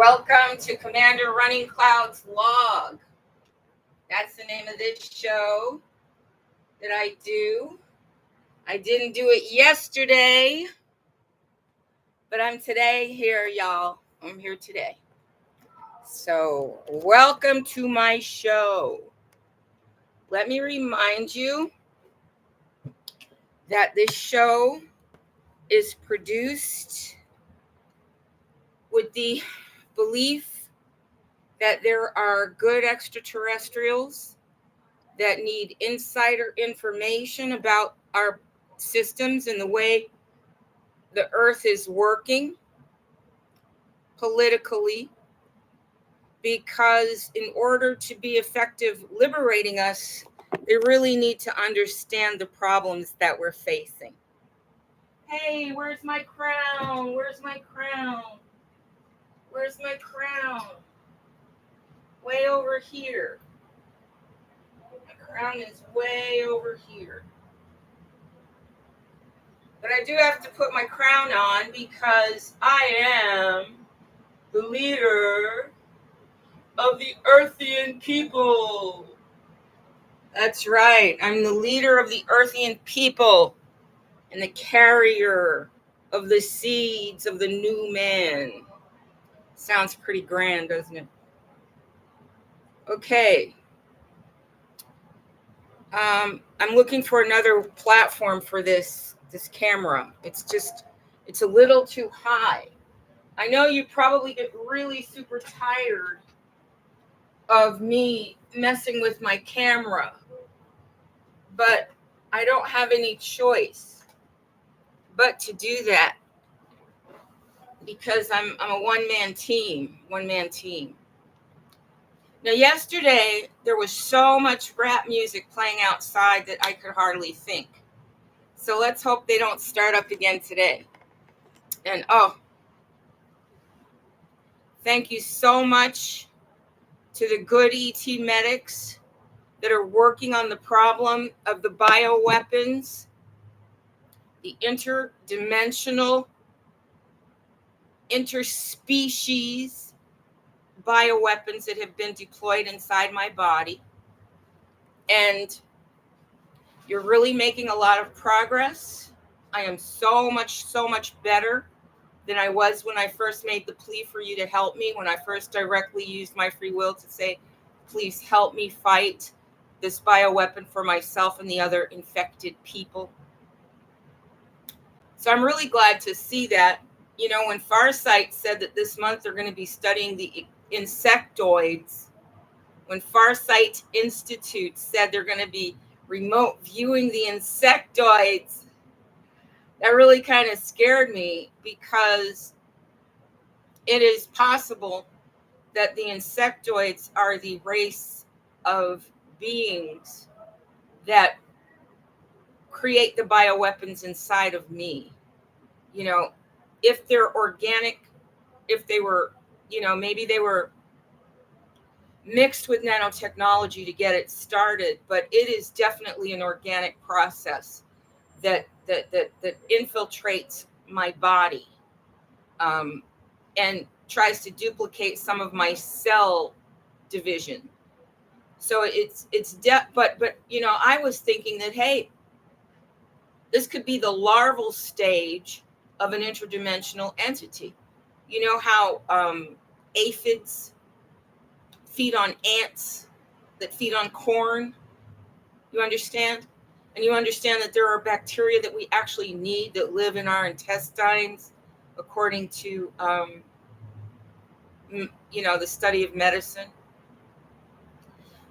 Welcome to Commander Runningcloud's Log. That's the name of this show that I do. I didn't do it yesterday, but I'm today here, y'all. I'm here today. So, welcome to my show. Let me remind you that this show is produced with the belief that there are good extraterrestrials that need insider information about our systems and the way the earth is working politically, because in order to be effective liberating us, they really need to understand the problems that we're facing. Hey, where's my crown? Where's my crown? Where's my crown? Way over here. My crown is way over here. But I do have to put my crown on because I am the leader of the Earthian people. That's right. I'm the leader of the Earthian people and the carrier of the seeds of the new man. Sounds pretty grand, doesn't it? Okay. I'm looking for another platform for this camera. It's a little too high. I know you probably get really super tired of me messing with my camera, but I don't have any choice but to do that because I'm a one-man team. Now, yesterday, there was so much rap music playing outside that I could hardly think. So let's hope they don't start up again today. And thank you so much to the good ET medics that are working on the problem of the bioweapons, the interdimensional, interspecies bioweapons that have been deployed inside my body. And you're really making a lot of progress. I am so much better than I was when I first made the plea for you to help me, when I first directly used my free will to say, please help me fight this bioweapon for myself and the other infected people. So I'm really glad to see that. You know, when Farsight said that this month they're going to be studying the insectoids, when Farsight Institute said they're going to be remote viewing the insectoids, that really kind of scared me, because it is possible that the insectoids are the race of beings that create the bioweapons inside of me. You know, if they're organic, if they were, you know, maybe they were mixed with nanotechnology to get it started, but it is definitely an organic process that infiltrates my body and tries to duplicate some of my cell division. So but you know, I was thinking that, hey, this could be the larval stage of an interdimensional entity. You know how aphids feed on ants that feed on corn? You understand? And you understand that there are bacteria that we actually need that live in our intestines, according to, you know, the study of medicine.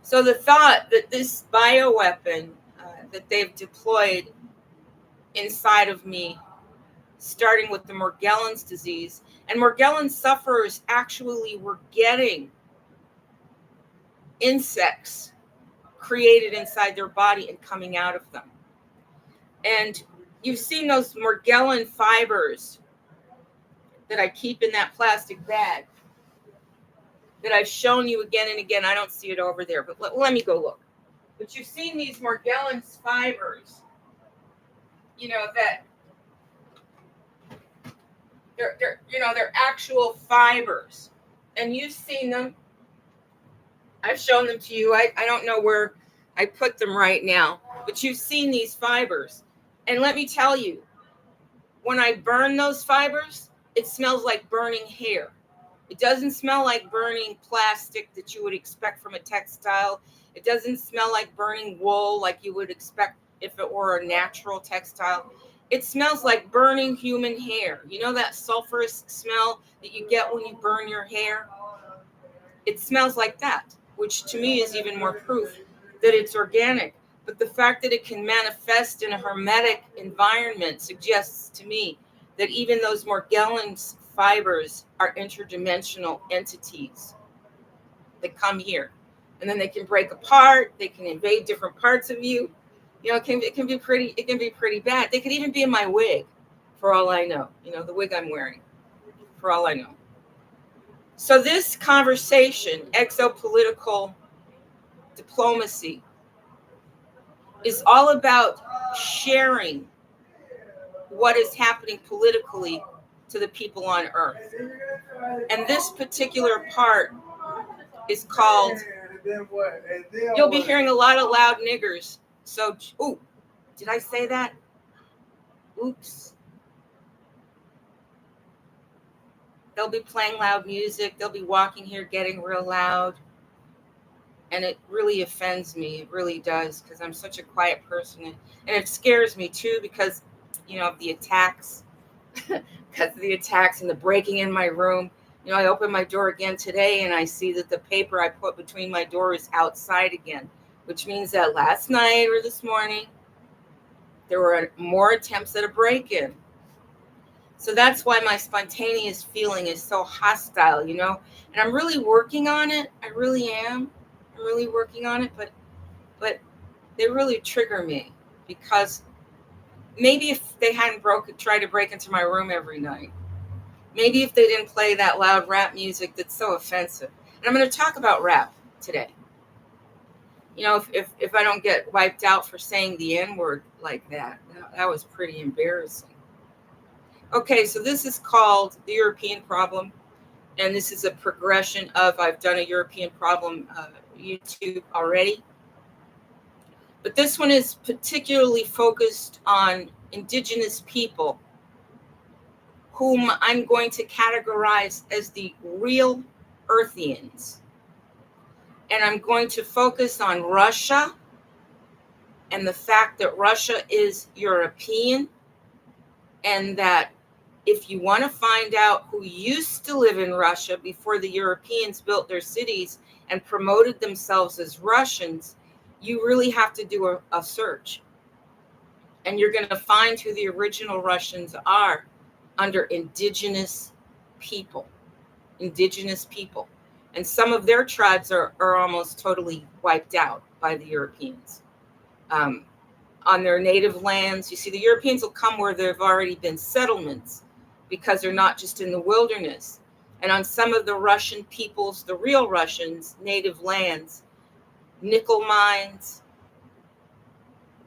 So the thought that this bioweapon that they've deployed inside of me, starting with the Morgellons disease, and Morgellons sufferers actually were getting insects created inside their body and coming out of them. And you've seen those Morgellon fibers that I keep in that plastic bag that I've shown you again and again. I don't see it over there, but let me go look. But you've seen these Morgellon fibers, you know, that they're actual fibers. And you've seen them. I've shown them to you. I don't know where I put them right now, but you've seen these fibers. And let me tell you, when I burn those fibers, it smells like burning hair. It doesn't smell like burning plastic that you would expect from a textile. It doesn't smell like burning wool like you would expect if it were a natural textile. It smells like burning human hair. You know that sulfurous smell that you get when you burn your hair? It smells like that, which to me is even more proof that it's organic. But the fact that it can manifest in a hermetic environment suggests to me that even those Morgellons fibers are interdimensional entities that come here. And then they can break apart, they can invade different parts of you. You know, it can be pretty bad. They could even be in my wig, for all I know. You know, the wig I'm wearing, for all I know. So this conversation, exopolitical diplomacy, is all about sharing what is happening politically to the people on Earth. And this particular part is called, you'll be hearing a lot of loud niggers. So, ooh, did I say that? Oops. They'll be playing loud music. They'll be walking here getting real loud. And it really offends me. It really does, because I'm such a quiet person. And it scares me too, because, you know, of the attacks. Because of the attacks and the breaking in my room. You know, I opened my door again today and I see that the paper I put between my door is outside again, which means that last night or this morning, there were more attempts at a break-in. So that's why my spontaneous feeling is so hostile, you know, and I'm really working on it. I really am. I'm really working on it, but they really trigger me, because maybe if they hadn't tried to break into my room every night, maybe if they didn't play that loud rap music that's so offensive. And I'm going to talk about rap today. You know, if I don't get wiped out for saying the N-word like that was pretty embarrassing. Okay, so this is called the European problem. And this is a progression of, I've done a European problem YouTube already. But this one is particularly focused on indigenous people, whom I'm going to categorize as the real Earthians. And I'm going to focus on Russia and the fact that Russia is European, and that if you want to find out who used to live in Russia before the Europeans built their cities and promoted themselves as Russians, you really have to do a search. And you're going to find who the original Russians are under indigenous people. Indigenous people. And some of their tribes are almost totally wiped out by the Europeans. On their native lands, you see, the Europeans will come where there have already been settlements, because they're not just in the wilderness. And on some of the Russian peoples, the real Russians' native lands, nickel mines,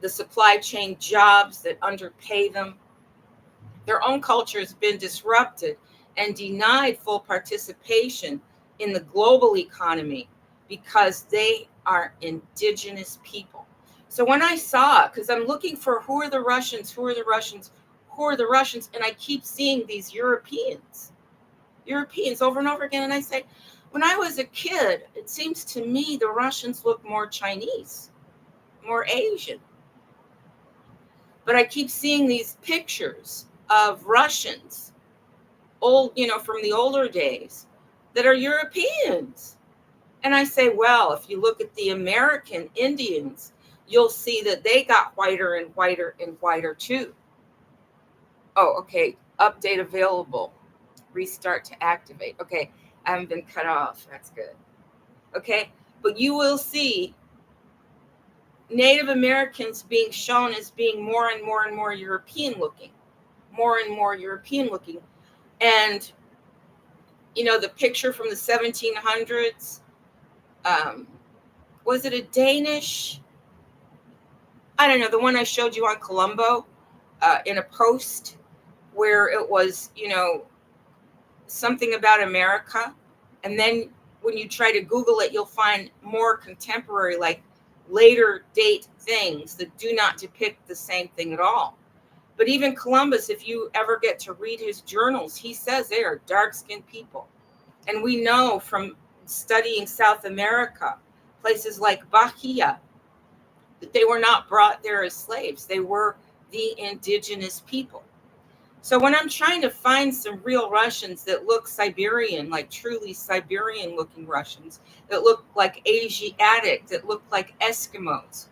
the supply chain jobs that underpay them, their own culture has been disrupted and denied full participation in the global economy because they are indigenous people. So when I saw, because I'm looking for who are the Russians, and I keep seeing these Europeans over and over again. And I say, when I was a kid, it seems to me the Russians look more Chinese, more Asian. But I keep seeing these pictures of Russians, old, you know, from the older days, that are Europeans. And I say, well, if you look at the American Indians, you'll see that they got whiter and whiter and whiter too. Oh, okay. Update available. Restart to activate. Okay. I haven't been cut off. That's good. Okay. But you will see Native Americans being shown as being more and more and more European looking. More and more European looking. And, you know, the picture from the 1700s, was it a Danish? I don't know, the one I showed you on Colombo in a post where it was, you know, something about America. And then when you try to Google it, you'll find more contemporary, like later date things that do not depict the same thing at all. But even Columbus, if you ever get to read his journals, he says they are dark-skinned people. And we know from studying South America, places like Bahia, that they were not brought there as slaves. They were the indigenous people. So when I'm trying to find some real Russians that look Siberian, like truly Siberian looking Russians, that look like Asiatic, that look like Eskimos,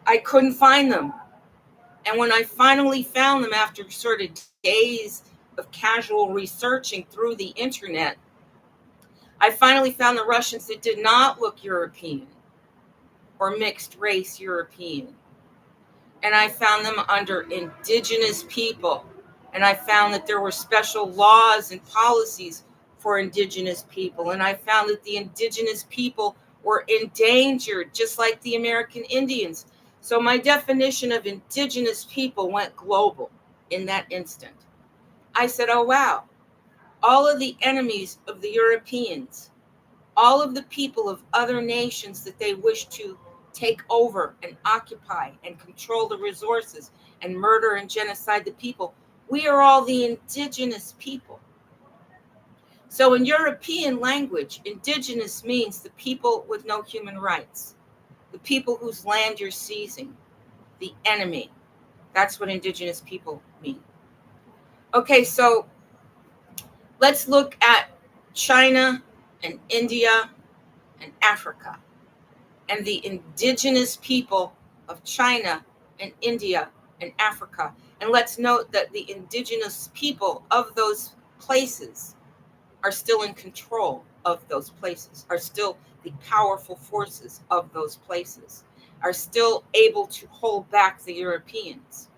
I couldn't find them. And when I finally found them after sort of days of casual researching through the internet, I finally found the Russians that did not look European or mixed race European. And I found them under indigenous people. And I found that there were special laws and policies for indigenous people. And I found that the indigenous people were endangered, just like the American Indians. So my definition of indigenous people went global in that instant. I said, oh, wow, all of the enemies of the Europeans, all of the people of other nations that they wish to take over and occupy and control the resources and murder and genocide the people, we are all the indigenous people. So in European language, indigenous means the people with no human rights, the people whose land you're seizing, the enemy. That's what indigenous people mean. Okay, so let's look at China and India and Africa and the indigenous people of China and India and Africa. And let's note that the indigenous people of those places are still in control of those places, are still the powerful forces of those places, are still able to hold back the Europeans.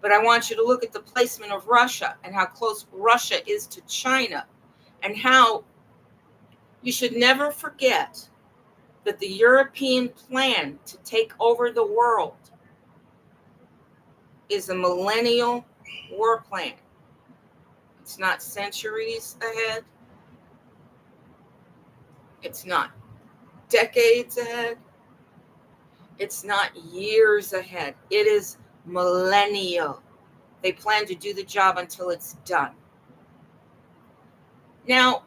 But I want you to look at the placement of Russia and how close Russia is to China, and how you should never forget that the European plan to take over the world is a millennial war plan. It's not centuries ahead. It's not decades ahead. It's not years ahead. It is millennial. They plan to do the job until it's done. Now,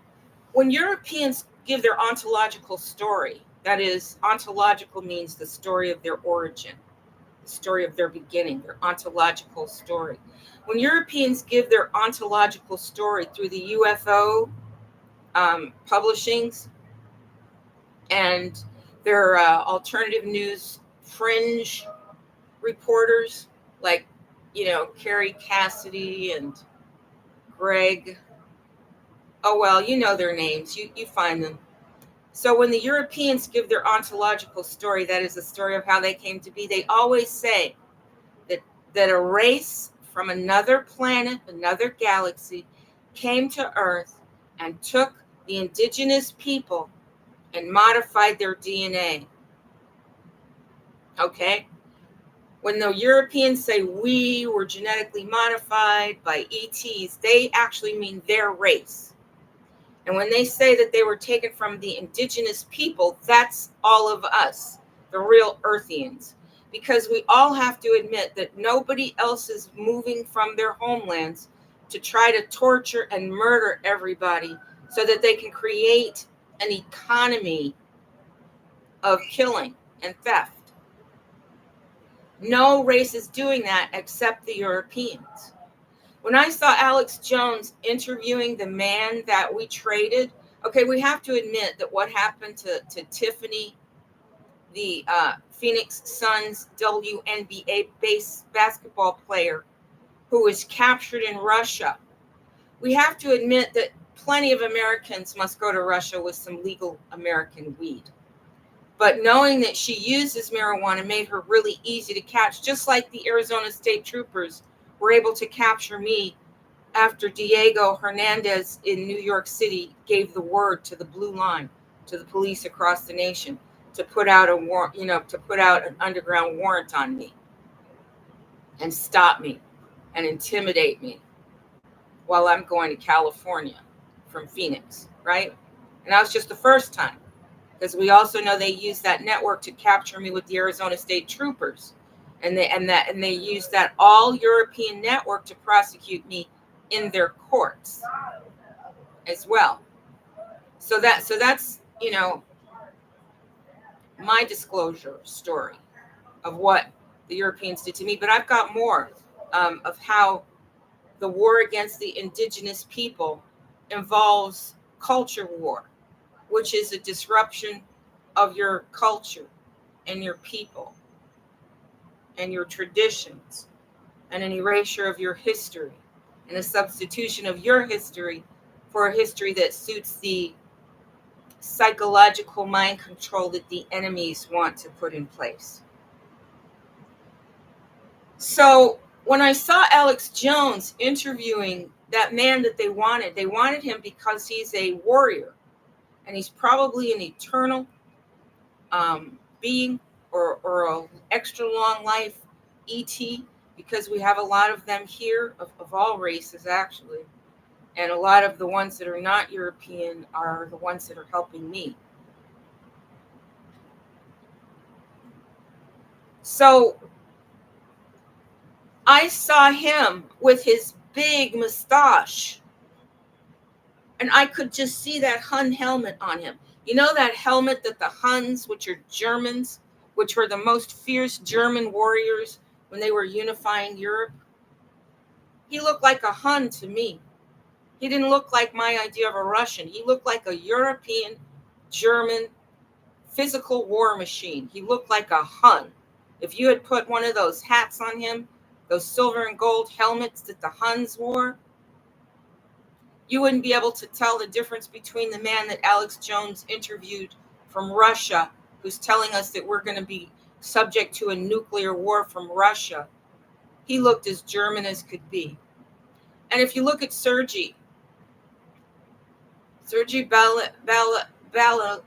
when Europeans give their ontological story, that is, ontological means the story of their origin, the story of their beginning, their ontological story. When Europeans give their ontological story through the UFO publishings and their alternative news fringe reporters, like, Carrie Cassidy and Greg, oh, well, you know their names, you find them. So when the Europeans give their ontological story, that is the story of how they came to be, they always say that a race from another planet, another galaxy, came to Earth and took the indigenous people and modified their DNA. Okay? When the Europeans say we were genetically modified by ETs, they actually mean their race. And when they say that they were taken from the indigenous people, that's all of us, the real Earthians. Because we all have to admit that nobody else is moving from their homelands to try to torture and murder everybody so that they can create an economy of killing and theft. No race is doing that except the Europeans. When I saw Alex Jones interviewing the man that we traded, okay, we have to admit that what happened to Tiffany, the Phoenix Suns WNBA basketball player who was captured in Russia, we have to admit that plenty of Americans must go to Russia with some legal American weed. But knowing that she uses marijuana made her really easy to catch, just like the Arizona State Troopers were able to capture me after Diego Hernandez in New York City gave the word to the blue line, to the police across the nation, to put out a warrant, to put out an underground warrant on me and stop me and intimidate me while I'm going to California from Phoenix, right? And that was just the first time, because we also know they used that network to capture me with the Arizona State Troopers, and they used that all European network to prosecute me in their courts as well. So that's my disclosure story of what the Europeans did to me. But I've got more of how the war against the indigenous people involves culture war, which is a disruption of your culture and your people and your traditions, and an erasure of your history, and a substitution of your history for a history that suits the psychological mind control that the enemies want to put in place. So when I saw Alex Jones interviewing that man that they wanted him because he's a warrior, and he's probably an eternal being, or an extra long life ET, because we have a lot of them here of all races actually, and a lot of the ones that are not European are the ones that are helping me. So I saw him with his big mustache, and I could just see that Hun helmet on him. You know that helmet that the Huns, which are Germans, which were the most fierce German warriors when they were unifying Europe? He looked like a Hun to me. He didn't look like my idea of a Russian. He looked like a European, German, physical war machine. He looked like a Hun. If you had put one of those hats on him, those silver and gold helmets that the Huns wore, you wouldn't be able to tell the difference between the man that Alex Jones interviewed from Russia, who's telling us that we're going to be subject to a nuclear war from Russia. He looked as German as could be. And if you look at Sergei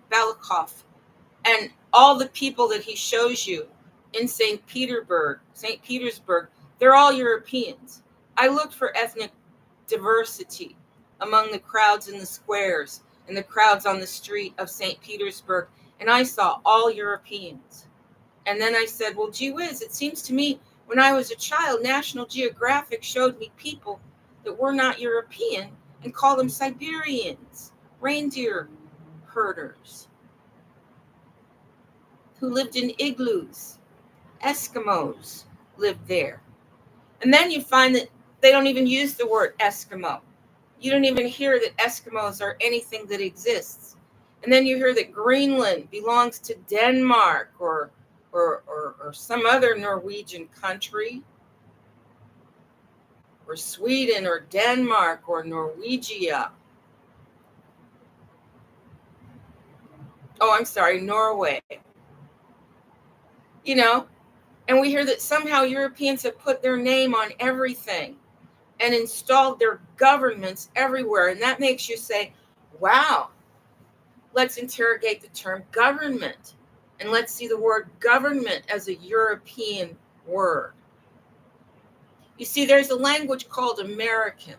Balakov, and all the people that he shows you in St. Petersburg, they're all Europeans. I looked for ethnic diversity among the crowds in the squares and the crowds on the street of St. Petersburg, and I saw all Europeans. And then I said, well, gee whiz, it seems to me when I was a child, National Geographic showed me people that were not European and called them Siberians, reindeer herders who lived in igloos. Eskimos lived there. And then you find that they don't even use the word Eskimo. You don't even hear that Eskimos are anything that exists. And then you hear that Greenland belongs to Denmark or some other Norwegian country, or Sweden or Denmark or Norwegia. Oh, I'm sorry, Norway. And we hear that somehow Europeans have put their name on everything and installed their governments everywhere. And that makes you say, wow, let's interrogate the term government. And let's see the word government as a European word. You see, there's a language called American.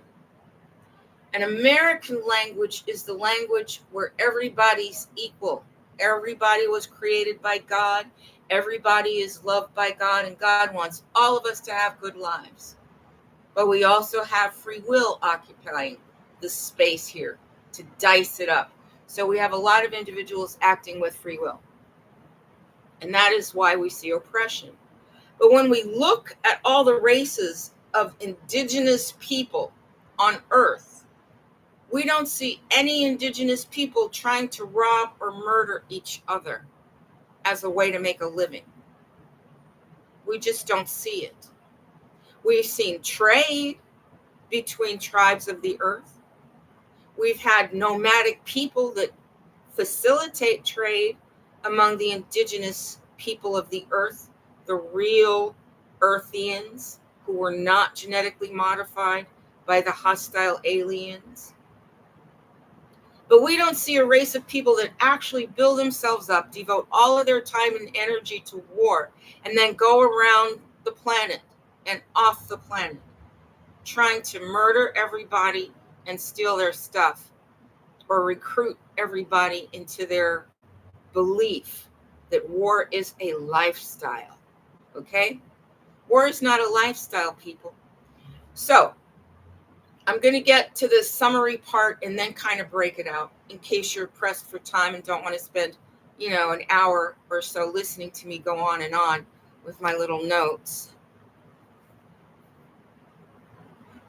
An American language is the language where everybody's equal. Everybody was created by God. Everybody is loved by God, and God wants all of us to have good lives. But we also have free will occupying the space here to dice it up. So we have a lot of individuals acting with free will. And that is why we see oppression. But when we look at all the races of indigenous people on Earth, we don't see any indigenous people trying to rob or murder each other as a way to make a living. We just don't see it. We've seen trade between tribes of the earth. We've had nomadic people that facilitate trade among the indigenous people of the earth, the real Earthians who were not genetically modified by the hostile aliens. But we don't see a race of people that actually build themselves up, devote all of their time and energy to war, and then go around the planet and off the planet, trying to murder everybody and steal their stuff, or recruit everybody into their belief that war is a lifestyle. Okay? War is not a lifestyle, people. So I'm going to get to the summary part and then kind of break it out in case you're pressed for time and don't want to spend, an hour or so listening to me go on and on with my little notes.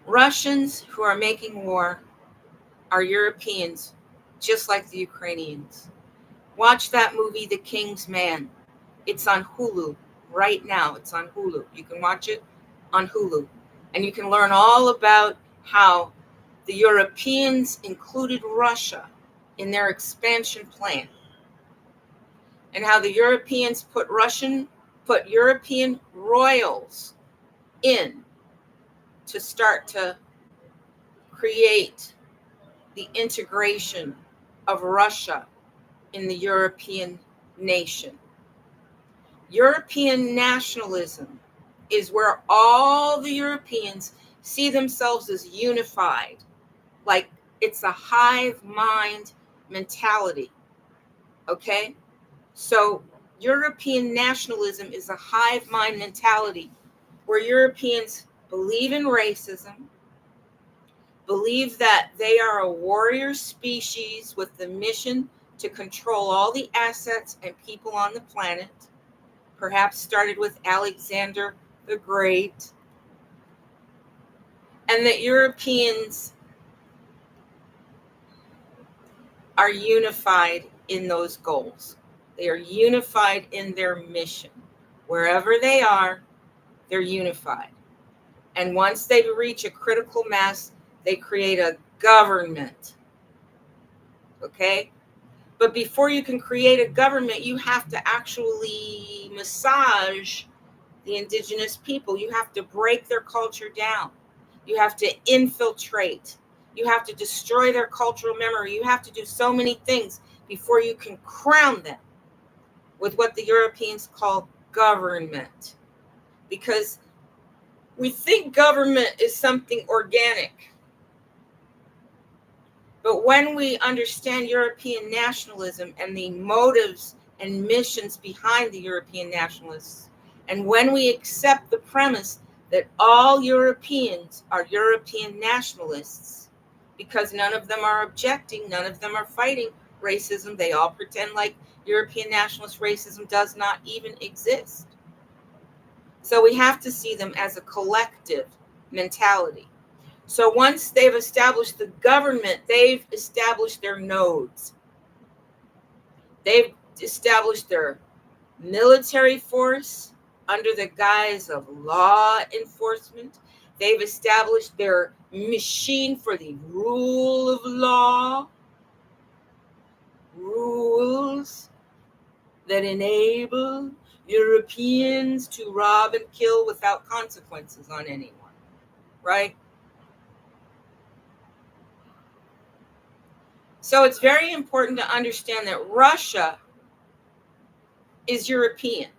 Russians who are making war are Europeans, just like the Ukrainians. Watch that movie, The King's Man. It's on Hulu right now. It's on Hulu. You can watch it on Hulu. And you can learn all about how the Europeans included Russia in their expansion plan, and how the Europeans put European royals in to start to create the integration of Russia in the European nation. European nationalism is where all the Europeans see themselves as unified, like it's a hive mind mentality. Okay? So European nationalism is a hive mind mentality where Europeans believe in racism, believe that they are a warrior species with the mission to control all the assets and people on the planet, perhaps started with Alexander the Great, and that Europeans are unified in those goals. They are unified in their mission. Wherever they are, they're unified. And once they reach a critical mass, they create a government. Okay? But before you can create a government, you have to actually massage the indigenous people. You have to break their culture down. You have to infiltrate. You have to destroy their cultural memory. You have to do so many things before you can crown them with what the Europeans call government. Because we think government is something organic. But when we understand European nationalism and the motives and missions behind the European nationalists, and when we accept the premise that all Europeans are European nationalists, because none of them are objecting, none of them are fighting racism, they all pretend like European nationalist racism does not even exist. So we have to see them as a collective mentality. So once they've established the government, they've established their nodes. They've established their military force under the guise of law enforcement. They've established their machine for the rule of law, rules that enable Europeans to rob and kill without consequences on anyone, right? So it's very important to understand that Russia is European.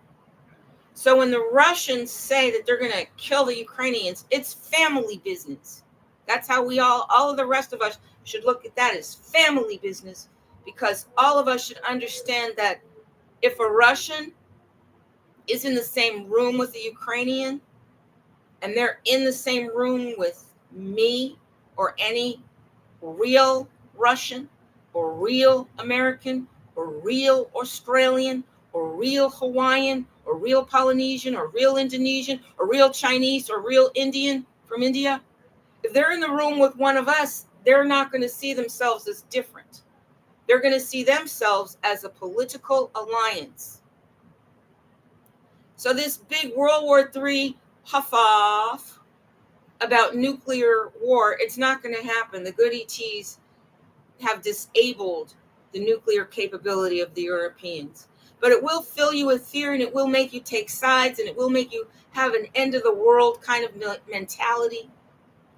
So when the Russians say that they're going to kill the Ukrainians, it's family business. That's how all of the rest of us should look at that as family business, because all of us should understand that if a Russian is in the same room with the Ukrainian, and they're in the same room with me or any real Russian or real American or real Australian or real Hawaiian or real Polynesian or real Indonesian or real Chinese or real Indian from India, if they're in the room with one of us, they're not going to see themselves as different. They're going to see themselves as a political alliance. So this big World War III huff-off about nuclear war, it's not going to happen. The good ETs have disabled the nuclear capability of the Europeans. But it will fill you with fear, and it will make you take sides, and it will make you have an end of the world kind of mentality,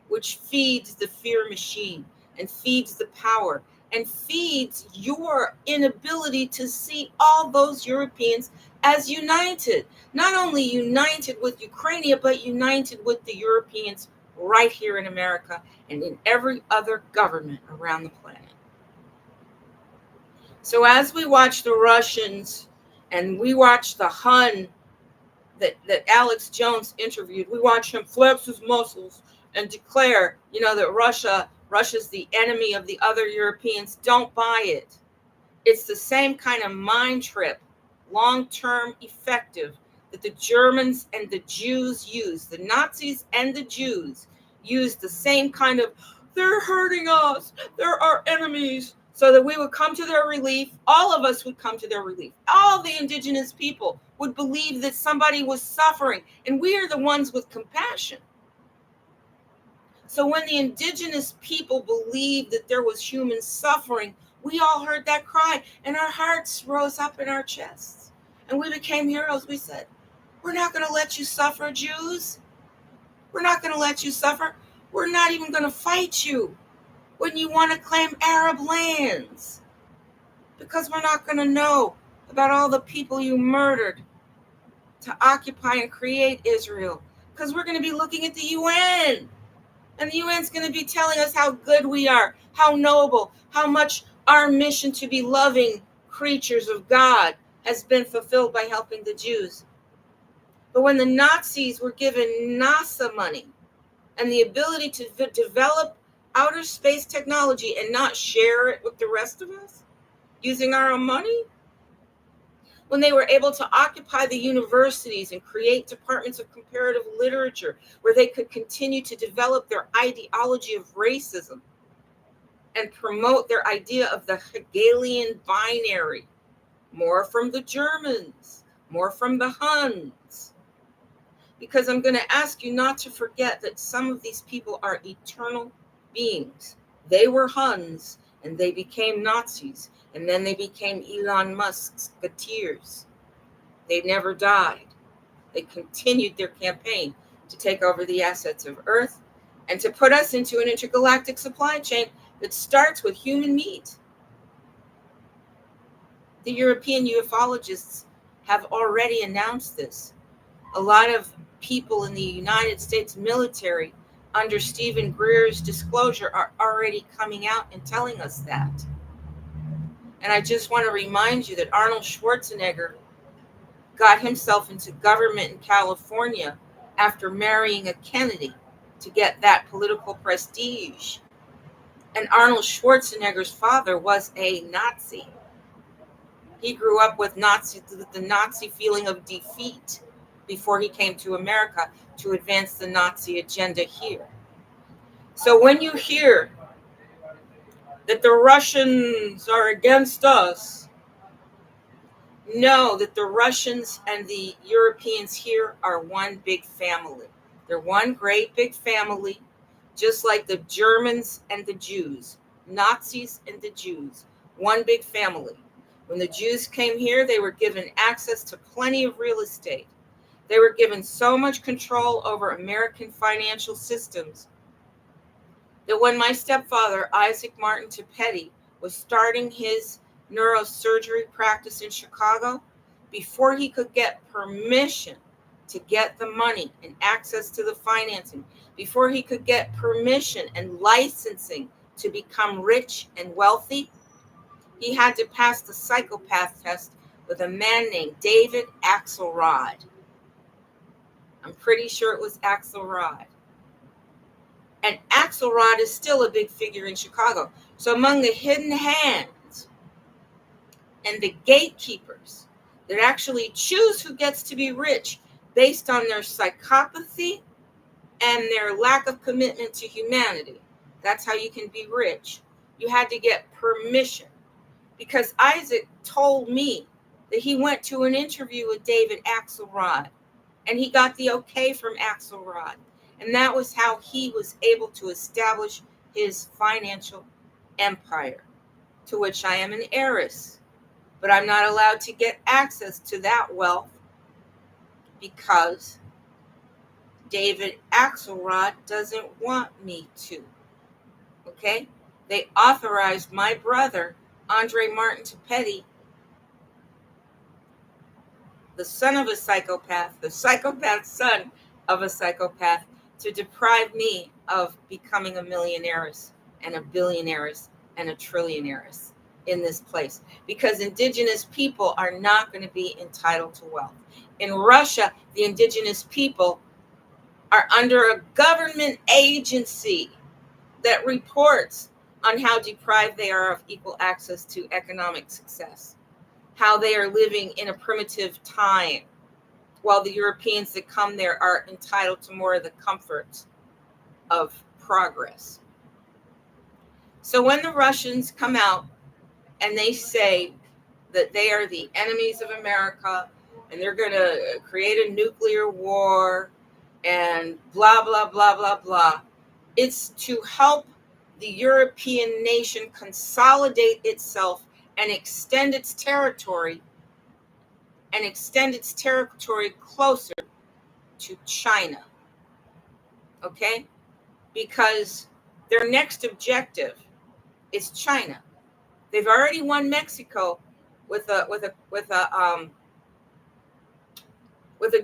which feeds the fear machine and feeds the power and feeds your inability to see all those Europeans as united. Not only united with Ukraine, but united with the Europeans right here in America and in every other government around the planet. So as we watch the Russians and we watch the Hun that Alex Jones interviewed, we watch him flex his muscles and declare, that Russia's the enemy of the other Europeans. Don't buy it. It's the same kind of mind trip, long-term effective, that the Germans and the Jews used. The Nazis and the Jews used the same kind of, they're hurting us, they're our enemies, so that we would come to their relief. All of us would come to their relief. All the indigenous people would believe that somebody was suffering, and we are the ones with compassion. So when the indigenous people believed that there was human suffering, we all heard that cry, and our hearts rose up in our chests, and we became heroes. We said, we're not going to let you suffer, Jews. We're not going to let you suffer. We're not even going to fight you when you want to claim Arab lands, because we're not going to know about all the people you murdered to occupy and create Israel, because we're going to be looking at the UN. And the UN's going to be telling us how good we are, how noble, how much our mission to be loving creatures of God has been fulfilled by helping the Jews. But when the Nazis were given NASA money and the ability to develop outer space technology and not share it with the rest of us using our own money, when they were able to occupy the universities and create departments of comparative literature where they could continue to develop their ideology of racism and promote their idea of the Hegelian binary, more from the Germans, more from the Huns. Because I'm going to ask you not to forget that some of these people are eternal beings. They were Huns and they became Nazis. And then they became Elon Musk's Gateers. They never died. They continued their campaign to take over the assets of Earth and to put us into an intergalactic supply chain that starts with human meat. The European ufologists have already announced this. A lot of people in the United States military, under Stephen Greer's disclosure, are already coming out and telling us that. And I just want to remind you that Arnold Schwarzenegger got himself into government in California after marrying a Kennedy to get that political prestige. And Arnold Schwarzenegger's father was a Nazi. He grew up with the Nazi feeling of defeat before he came to America to advance the Nazi agenda here. So when you hear that the Russians are against us, know that the Russians and the Europeans here are one big family. They're one great big family, just like the Germans and the Jews, Nazis and the Jews, one big family. When the Jews came here, they were given access to plenty of real estate. They were given so much control over American financial systems that when my stepfather, Isaac Martin Petty, was starting his neurosurgery practice in Chicago, before he could get permission to get the money and access to the financing, before he could get permission and licensing to become rich and wealthy, he had to pass the psychopath test with a man named David Axelrod. I'm pretty sure it was Axelrod. And Axelrod is still a big figure in Chicago. So among the hidden hands and the gatekeepers that actually choose who gets to be rich based on their psychopathy and their lack of commitment to humanity, that's how you can be rich. You had to get permission. Because Isaac told me that he went to an interview with David Axelrod and he got the okay from Axelrod. And that was how he was able to establish his financial empire, to which I am an heiress. But I'm not allowed to get access to that wealth because David Axelrod doesn't want me to. Okay? They authorized my brother, Andre Martin Petty, the son of a psychopath, the psychopath son of a psychopath, to deprive me of becoming a millionaires and a billionaires and a trillionaires. in this place, because indigenous people are not going to be entitled to wealth. In Russia, the indigenous people are under a government agency that reports on how deprived they are of equal access to economic success, how they are living in a primitive time, while the Europeans that come there are entitled to more of the comforts of progress. So when the Russians come out and they say that they are the enemies of America and they're going to create a nuclear war and blah, blah, blah, blah, blah, it's to help the European nation consolidate itself and extend its territory closer to China. Okay? Because their next objective is China. They've already won Mexico with a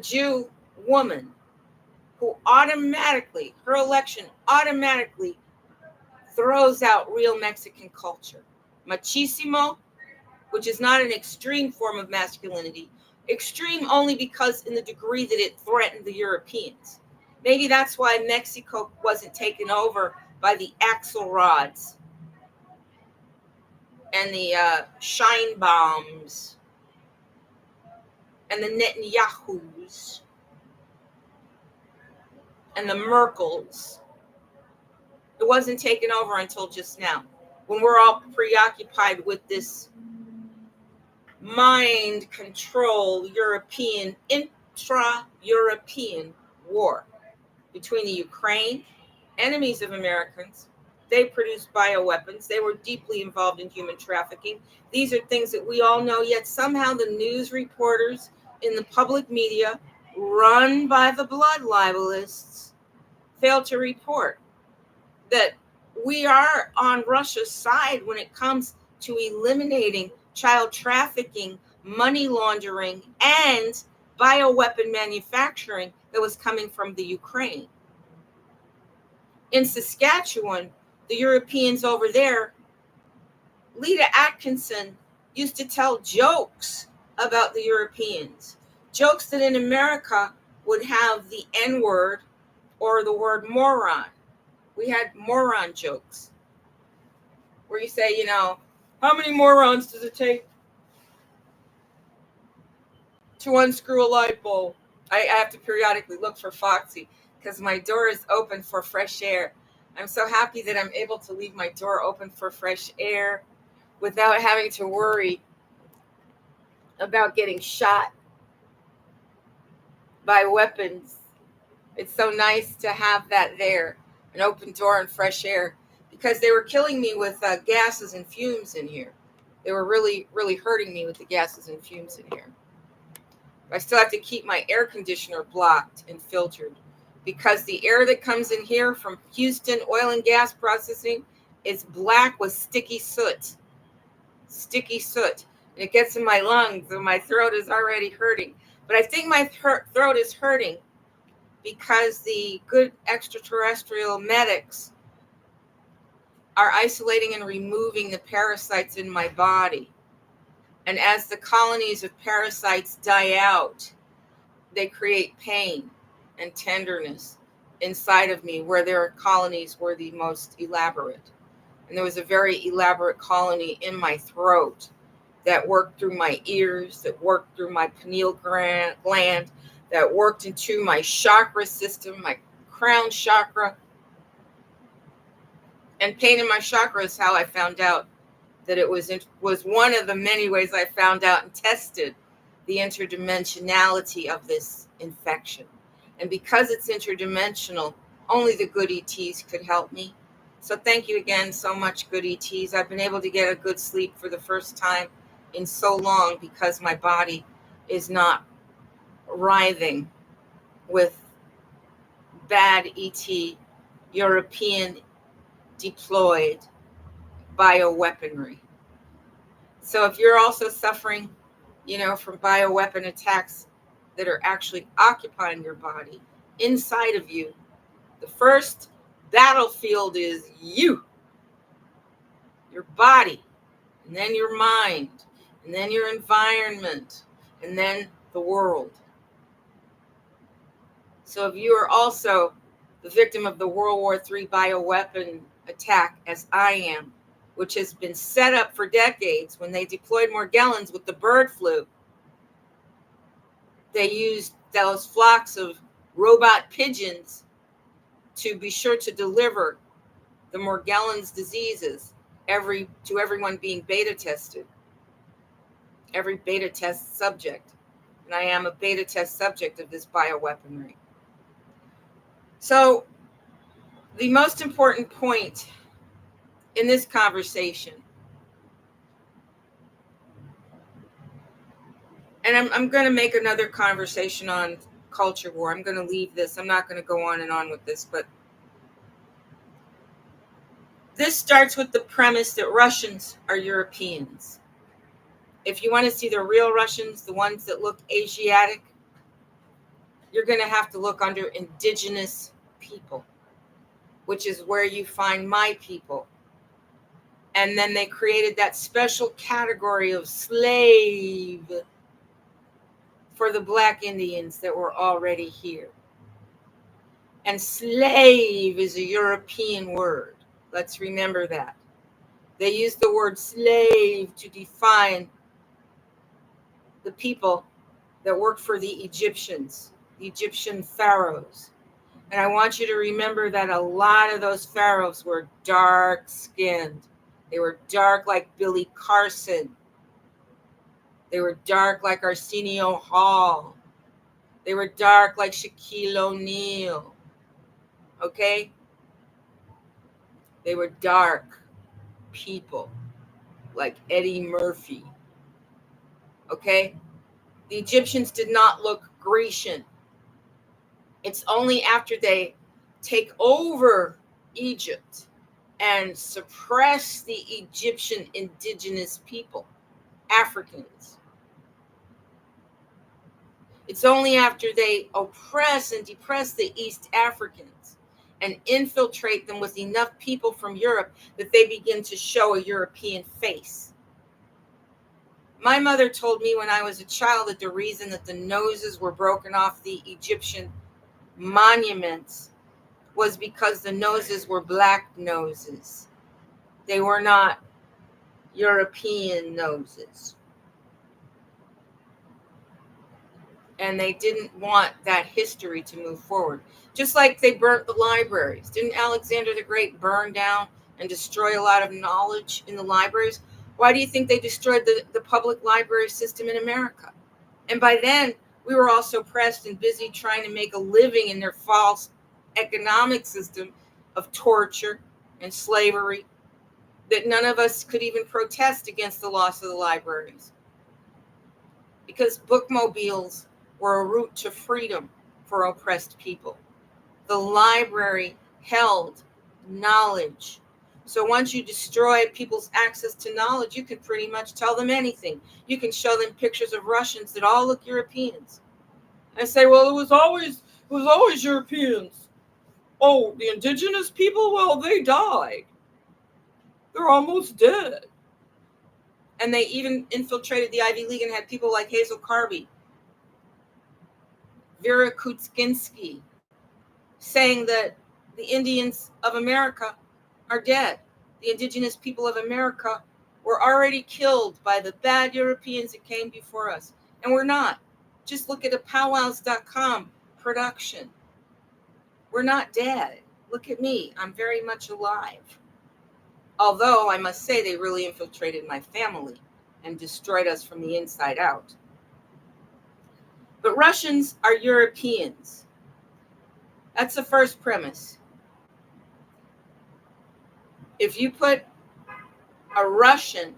Jew woman who automatically, her election automatically throws out real Mexican culture. Machismo, which is not an extreme form of masculinity, extreme only because in the degree that it threatened the Europeans. Maybe that's why Mexico wasn't taken over by the Axelrods and the Scheinbaums and the Netanyahus and the Merkels. It wasn't taken over until just now, when we're all preoccupied with this mind control European, intra-European war between the Ukraine, enemies of Americans. They produced bioweapons. They were deeply involved in human trafficking. These are things that we all know, yet somehow the news reporters in the public media, run by the blood libelists, fail to report that we are on Russia's side when it comes to eliminating child trafficking, money laundering, and bioweapon manufacturing that was coming from the Ukraine. In Saskatchewan, the Europeans over there, Lita Atkinson used to tell jokes about the Europeans, jokes that in America would have the N-word or the word moron. We had moron jokes where you say, how many morons does it take to unscrew a light bulb? I have to periodically look for Foxy because my door is open for fresh air. I'm so happy that I'm able to leave my door open for fresh air without having to worry about getting shot by weapons. It's so nice to have that there, an open door and fresh air, because they were killing me with gases and fumes in here. They were really, really hurting me with the gases and fumes in here. I still have to keep my air conditioner blocked and filtered, because the air that comes in here from Houston oil and gas processing is black with sticky soot. Sticky soot. And it gets in my lungs and my throat is already hurting. But I think my throat is hurting because the good extraterrestrial medics are isolating and removing the parasites in my body. And as the colonies of parasites die out, they create pain and tenderness inside of me, where their colonies were the most elaborate. And there was a very elaborate colony in my throat that worked through my ears, that worked through my pineal gland, that worked into my chakra system, my crown chakra. And pain in my chakra is how I found out that it was one of the many ways I found out and tested the interdimensionality of this infection. And because it's interdimensional, only the good ETs could help me. So thank you again so much, good ETs. I've been able to get a good sleep for the first time in so long because my body is not writhing with bad ET, European deployed bioweaponry. So if you're also suffering, from bioweapon attacks that are actually occupying your body, inside of you, the first battlefield is you, your body. and then your mind, and then your environment, and then the world. So if you are also the victim of the World War III bioweapon attack, as I am, which has been set up for decades, when they deployed Morgellons with the bird flu, they used those flocks of robot pigeons to be sure to deliver the Morgellons diseases to everyone being beta tested, every beta test subject. And I am a beta test subject of this bioweaponry. So the most important point in this conversation, and I'm going to make another conversation on culture war. I'm going to leave this. I'm not going to go on and on with this, but this starts with the premise that Russians are Europeans. If you want to see the real Russians, the ones that look Asiatic, you're going to have to look under indigenous people, which is where you find my people. And then they created that special category of slave for the Black Indians that were already here. And slave is a European word. Let's remember that. They used the word slave to define the people that worked for the Egyptians, the Egyptian pharaohs. And I want you to remember that a lot of those pharaohs were dark-skinned. They were dark like Billy Carson. They were dark like Arsenio Hall. They were dark like Shaquille O'Neal. Okay? They were dark people like Eddie Murphy. Okay? The Egyptians did not look Grecian. It's only after they take over Egypt and suppress the Egyptian indigenous people, Africans. It's only after they oppress and depress the East Africans and infiltrate them with enough people from Europe that they begin to show a European face. My mother told me when I was a child that the reason that the noses were broken off the Egyptian monuments was because the noses were black noses. They were not European noses. And they didn't want that history to move forward. Just like they burnt the libraries. Didn't Alexander the Great burn down and destroy a lot of knowledge in the libraries? Why do you think they destroyed the public library system in America? And by then, we were all so pressed and busy trying to make a living in their false economic system of torture and slavery that none of us could even protest against the loss of the libraries. Because bookmobiles were a route to freedom for oppressed people. The library held knowledge. So once you destroy people's access to knowledge, you can pretty much tell them anything. You can show them pictures of Russians that all look Europeans. And say, well, it was always Europeans. Oh, the indigenous people? Well, they died. They're almost dead. And they even infiltrated the Ivy League and had people like Hazel Carby, Vera Kuczynski, saying that the Indians of America are dead. The indigenous people of America were already killed by the bad Europeans that came before us. And we're not. Just look at a powwows.com production. We're not dead. Look at me. I'm very much alive. Although I must say they really infiltrated my family and destroyed us from the inside out. But Russians are Europeans. That's the first premise. If you put a Russian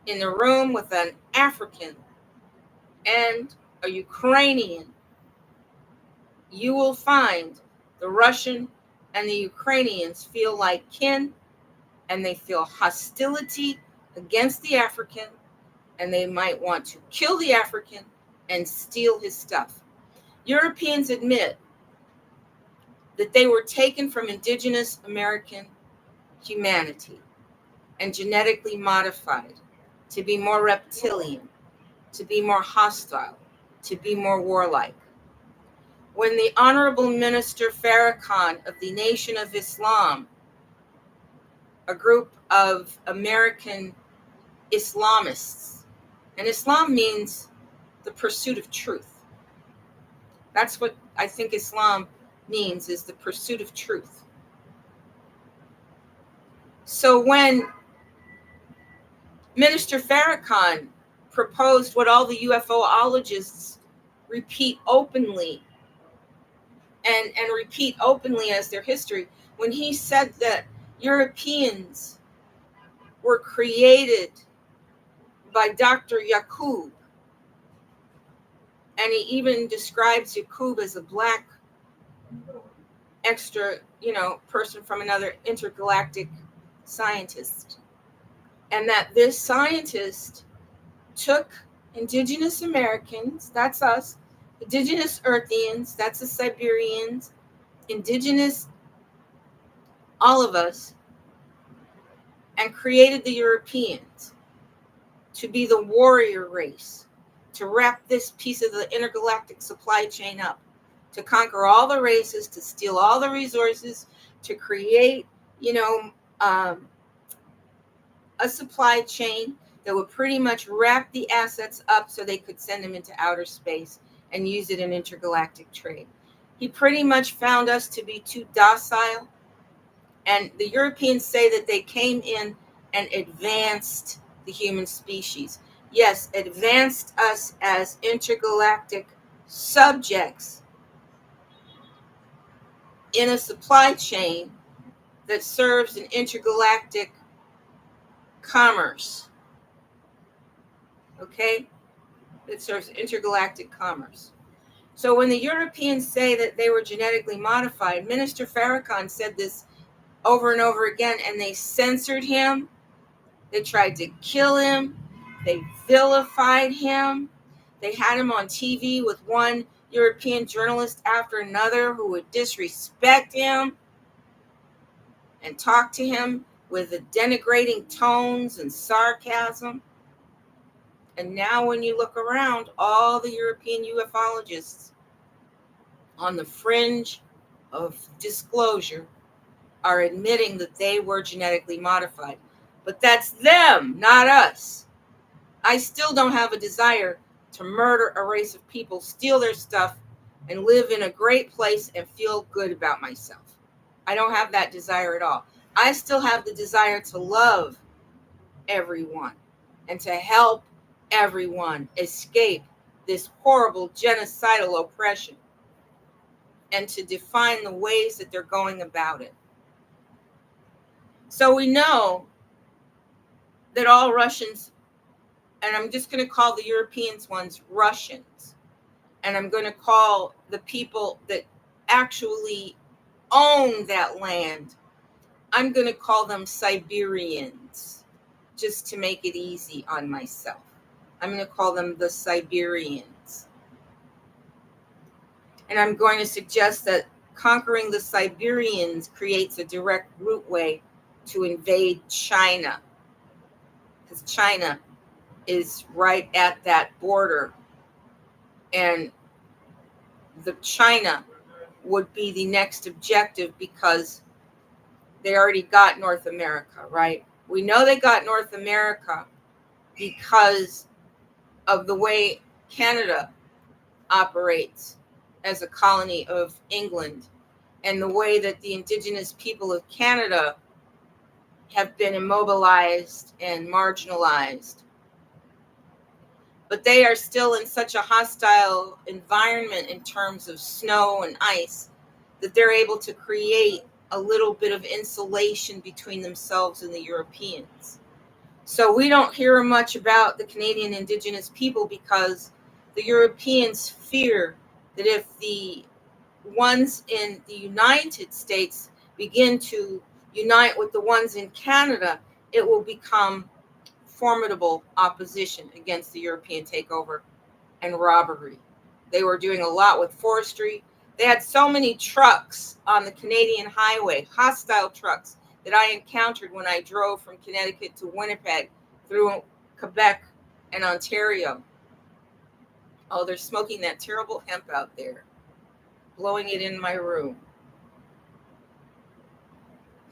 in the room with an African and a Ukrainian, you will find the Russian and the Ukrainians feel like kin, and they feel hostility against the African, and they might want to kill the African and steal his stuff. Europeans admit that they were taken from indigenous American humanity. and genetically modified to be more reptilian, to be more hostile, to be more warlike. When the Honorable Minister Farrakhan of the Nation of Islam, a group of American Islamists, and Islam means the pursuit of truth. That's what I think Islam means, is the pursuit of truth. So when Minister Farrakhan proposed what all the UFOologists repeat openly and repeat openly as their history, when he said that Europeans were created by Dr. Yaqub, and he even describes Yaqub as a black extra, person from another intergalactic scientist, and that this scientist took indigenous Americans, that's us, indigenous Earthians, that's the Siberians, indigenous, all of us, and created the Europeans to be the warrior race, to wrap this piece of the intergalactic supply chain up, to conquer all the races, to steal all the resources, to create, a supply chain that would pretty much wrap the assets up so they could send them into outer space and use it in intergalactic trade. He pretty much found us to be too docile. And the Europeans say that they came in and advanced the human species. Yes, advanced us as intergalactic subjects in a supply chain that serves an intergalactic commerce. Okay? That serves intergalactic commerce. So when the Europeans say that they were genetically modified, Minister Farrakhan said this over and over again, and they censored him. They tried to kill him. They vilified him. They had him on TV with one European journalist after another who would disrespect him and talk to him with the denigrating tones and sarcasm. And now when you look around, all the European ufologists on the fringe of disclosure are admitting that they were genetically modified. But that's them, not us. I still don't have a desire to murder a race of people, steal their stuff, and live in a great place and feel good about myself. I don't have that desire at all. I still have the desire to love everyone and to help everyone escape this horrible genocidal oppression and to define the ways that they're going about it. So we know that all Russians, and I'm just going to call the Europeans ones Russians, and I'm going to call the people that actually own that land, I'm going to call them Siberians, just to make it easy on myself. I'm going to call them the Siberians. And I'm going to suggest that conquering the Siberians creates a direct route way to invade China, because China is right at that border, and the China would be the next objective because they already got North America, right? We know they got North America because of the way Canada operates as a colony of England, and the way that the indigenous people of Canada have been immobilized and marginalized. But they are still in such a hostile environment in terms of snow and ice that they're able to create a little bit of insulation between themselves and the Europeans. So we don't hear much about the Canadian Indigenous people because the Europeans fear that if the ones in the United States begin to unite with the ones in Canada, it will become formidable opposition against the European takeover and robbery. They were doing a lot with forestry. They had so many trucks on the Canadian highway, hostile trucks, that I encountered when I drove from Connecticut to Winnipeg through Quebec and Ontario. Oh, they're smoking that terrible hemp out there, blowing it in my room.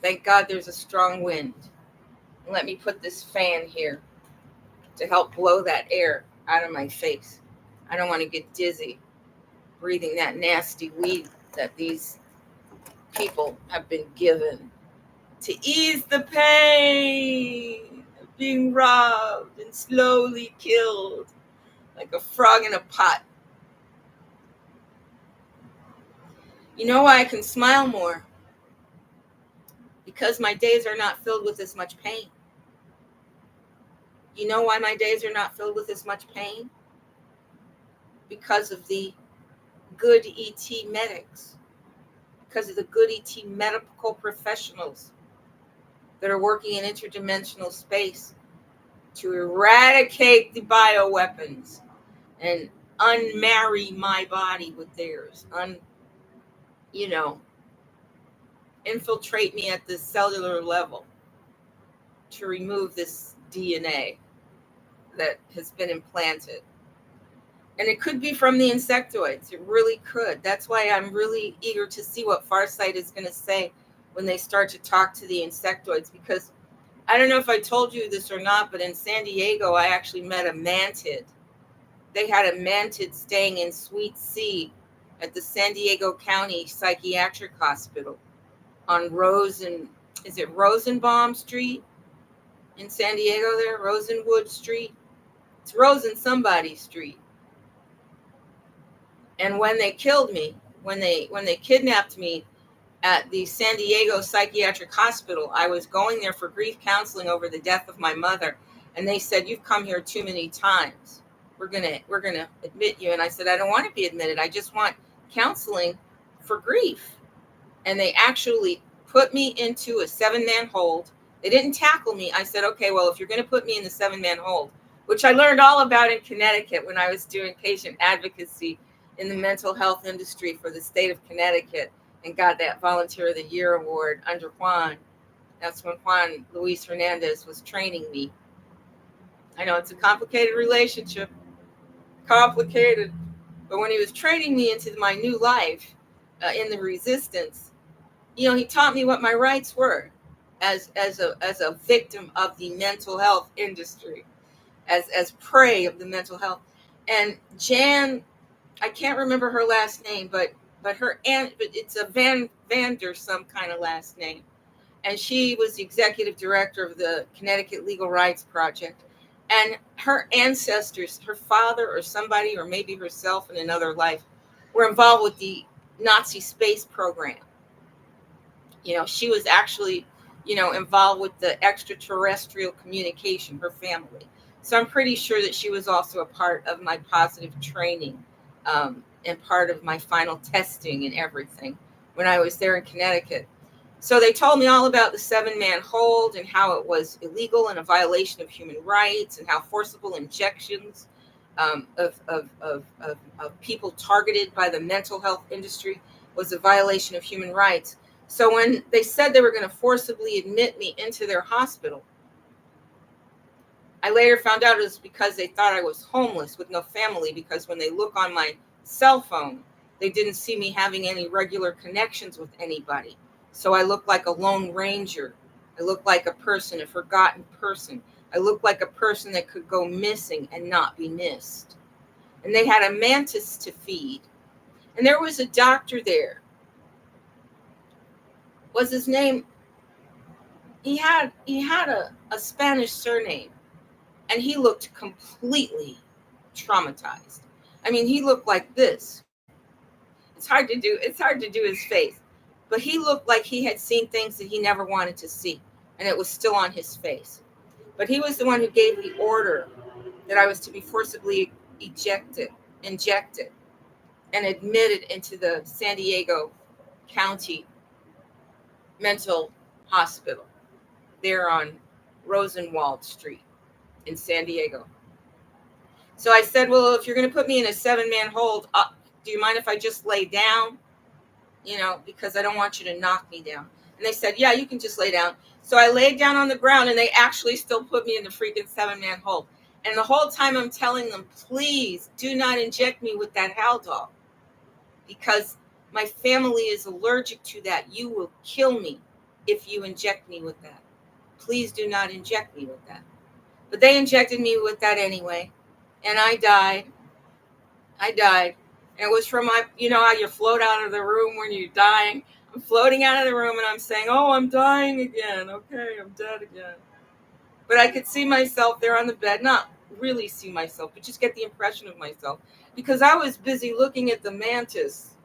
Thank God there's a strong wind. And let me put this fan here to help blow that air out of my face. I don't want to get dizzy breathing that nasty weed that these people have been given to ease the pain of being robbed and slowly killed like a frog in a pot. You know why I can smile more? Because my days are not filled with as much pain. You know why my days are not filled with as much pain? Because of the good ET medics, because of the good ET medical professionals that are working in interdimensional space to eradicate the bioweapons and unmarry my body with theirs, infiltrate me at the cellular level to remove this DNA that has been implanted. And it could be from the insectoids. It really could. That's why I'm really eager to see what Farsight is going to say when they start to talk to the insectoids, because I don't know if I told you this or not, but in San Diego, I actually met a mantid. They had a mantid staying in Suite C at the San Diego County Psychiatric Hospital on Rosenbaum Street in San Diego there? Rosenwood Street? It's Rosen somebody Street. And when they killed me, when they kidnapped me at the San Diego Psychiatric Hospital, I was going there for grief counseling over the death of my mother. And they said, "You've come here too many times. We're gonna admit you." And I said, "I don't want to be admitted. I just want counseling for grief." And they actually put me into a 7-man hold. They didn't tackle me. I said, "Okay, well, if you're going to put me in the 7-man hold," which I learned all about in Connecticut when I was doing patient advocacy in the mental health industry for the state of Connecticut, and got that Volunteer of the Year award under Juan. That's when Juan Luis Hernandez was training me. I know it's a complicated relationship, complicated, but when he was training me into my new life in the resistance, he taught me what my rights were as a victim of the mental health industry, as prey of the mental health. And Jan, I can't remember her last name, but her aunt, but it's a Vander some kind of last name. And she was the executive director of the Connecticut Legal Rights Project. And her ancestors, her father or somebody, or maybe herself in another life, were involved with the Nazi space program. She was actually, involved with the extraterrestrial communication, her family. So I'm pretty sure that she was also a part of my positive training and part of my final testing and everything when I was there in Connecticut. So they told me all about the 7-man hold and how it was illegal and a violation of human rights, and how forcible injections of people targeted by the mental health industry was a violation of human rights. So when they said they were going to forcibly admit me into their hospital, I later found out it was because they thought I was homeless with no family, because when they look on my cell phone, they didn't see me having any regular connections with anybody. So I look like a lone ranger. I look like a person, a forgotten person. I look like a person that could go missing and not be missed. And they had a mantis to feed. And there was a doctor there. Was his name? He had a Spanish surname. And he looked completely traumatized. I mean, he looked like this. It's hard to do his face. But he looked like he had seen things that he never wanted to see. And it was still on his face. But he was the one who gave the order that I was to be forcibly injected and admitted into the San Diego County Mental Hospital there on Rosenwald Street in San Diego. So I said, "Well, if you're going to put me in a 7-man hold, do you mind if I just lay down? Because I don't want you to knock me down." And they said, yeah, you can just lay down. So I laid down on the ground, and they actually still put me in the freaking 7-man hold. And the whole time I'm telling them, please do not inject me with that Haldol, because my family is allergic to that. You will kill me if you inject me with that. Please do not inject me with that. But they injected me with that anyway, and I died. And it was from my, how you float out of the room when you're dying. I'm floating out of the room, and I'm saying, oh, I'm dying again. Okay, I'm dead again. But I could see myself there on the bed, not really see myself, but just get the impression of myself, because I was busy looking at the mantis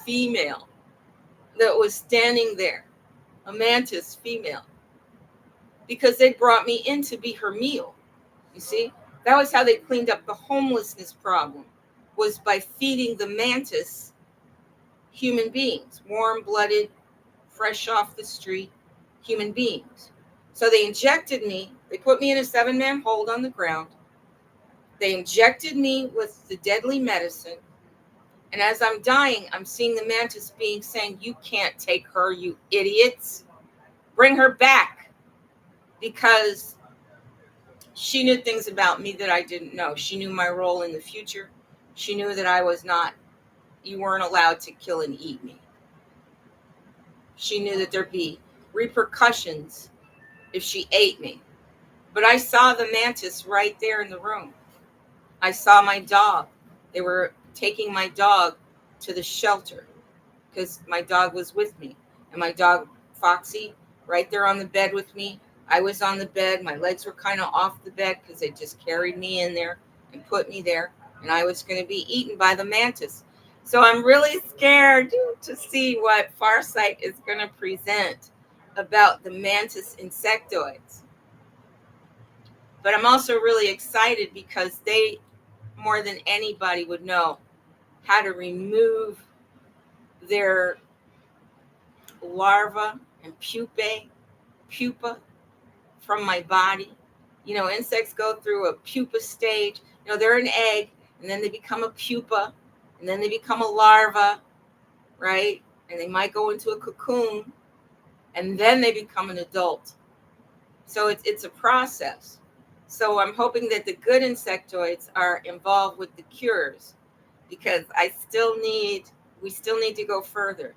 female that was standing there, a mantis female, because they brought me in to be her meal. You see, that was how they cleaned up the homelessness problem, was by feeding the mantis human beings, warm-blooded, fresh off the street human beings. So they injected me. They put me in a 7-man hold on the ground. They injected me with the deadly medicine. And as I'm dying, I'm seeing the mantis being saying, you can't take her, you idiots. Bring her back. Because she knew things about me that I didn't know. She knew my role in the future. She knew that you weren't allowed to kill and eat me. She knew that there'd be repercussions if she ate me. But I saw the mantis right there in the room. I saw my dog. They were taking my dog to the shelter because my dog was with me. And my dog, Foxy, right there on the bed with me. I was on the bed. My legs were kind of off the bed because they just carried me in there and put me there. And I was going to be eaten by the mantis. So I'm really scared to see what Farsight is going to present about the mantis insectoids. But I'm also really excited because they, more than anybody, would know how to remove their larva and pupa from my body. Insects go through a pupa stage. They're an egg, and then they become a pupa, and then they become a larva, right? And they might go into a cocoon, and then they become an adult. So it's a process. So I'm hoping that the good insectoids are involved with the cures, because we still need to go further.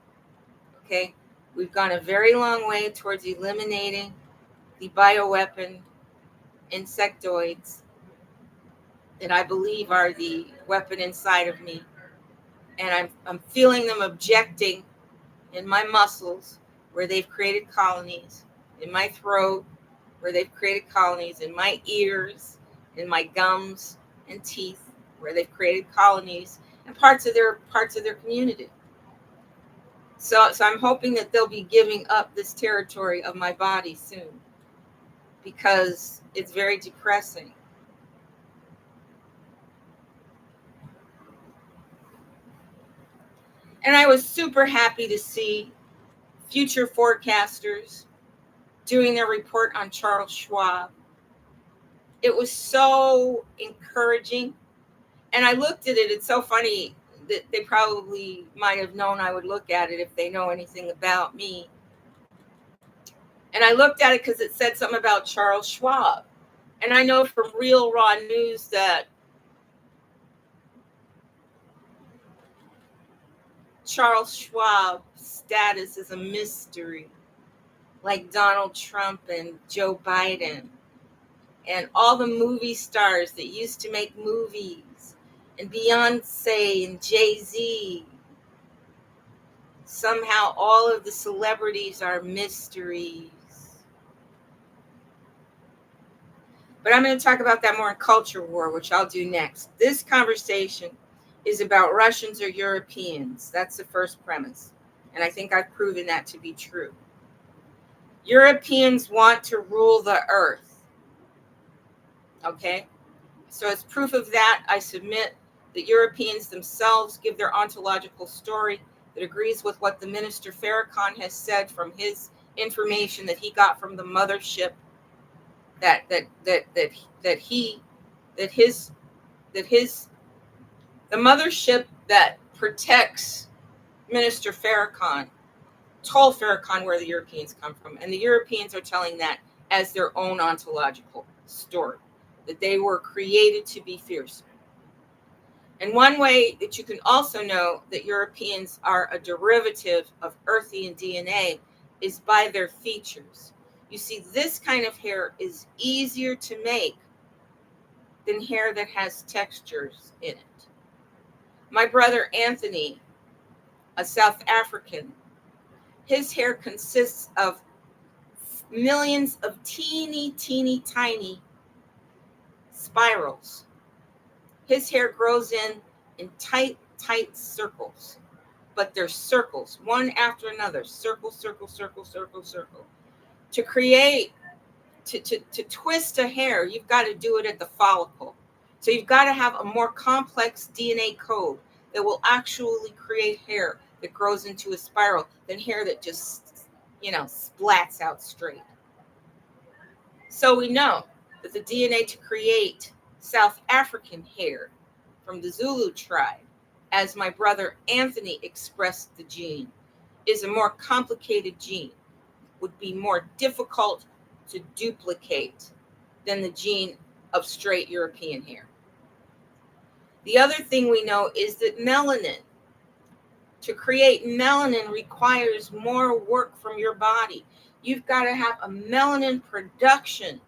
Okay? We've gone a very long way towards eliminating the bioweapon insectoids that I believe are the weapon inside of me. And I'm feeling them objecting in my muscles, where they've created colonies, in my throat, where they've created colonies, in my ears, in my gums and teeth, where they've created colonies, and parts of their community. So I'm hoping that they'll be giving up this territory of my body soon, because it's very depressing. And I was super happy to see future forecasters doing their report on Charles Schwab. It was so encouraging. And I looked at it. It's so funny that they probably might have known I would look at it if they know anything about me. And I looked at it because it said something about Charles Schwab. And I know from Real Raw News that Charles Schwab's status is a mystery, like Donald Trump and Joe Biden and all the movie stars that used to make movies, and Beyonce and Jay-Z. Somehow all of the celebrities are mysteries. But I'm going to talk about that more in Culture War, which I'll do next. This conversation is about Russians or Europeans. That's the first premise. And I think I've proven that to be true. Europeans want to rule the earth. Okay? So as proof of that, I submit that Europeans themselves give their ontological story that agrees with what the Minister Farrakhan has said from his information that he got from the mothership, the mothership that protects Minister Farrakhan told Farrakhan where the Europeans come from, and the Europeans are telling that as their own ontological story, that they were created to be fierce. And one way that you can also know that Europeans are a derivative of Earthian DNA is by their features. You see, this kind of hair is easier to make than hair that has textures in it. My brother Anthony, a South African, his hair consists of millions of teeny, teeny, tiny spirals. His hair grows in tight, tight circles, but they're circles, one after another, circle, circle, circle, circle, circle. To create, to twist a hair, you've got to do it at the follicle. So you've got to have a more complex DNA code that will actually create hair that grows into a spiral than hair that just, splats out straight. So we know that the DNA to create South African hair from the Zulu tribe, as my brother Anthony expressed the gene, is a more complicated gene, would be more difficult to duplicate than the gene of straight European hair. The other thing we know is that melanin, to create melanin requires more work from your body. You've got to have a melanin production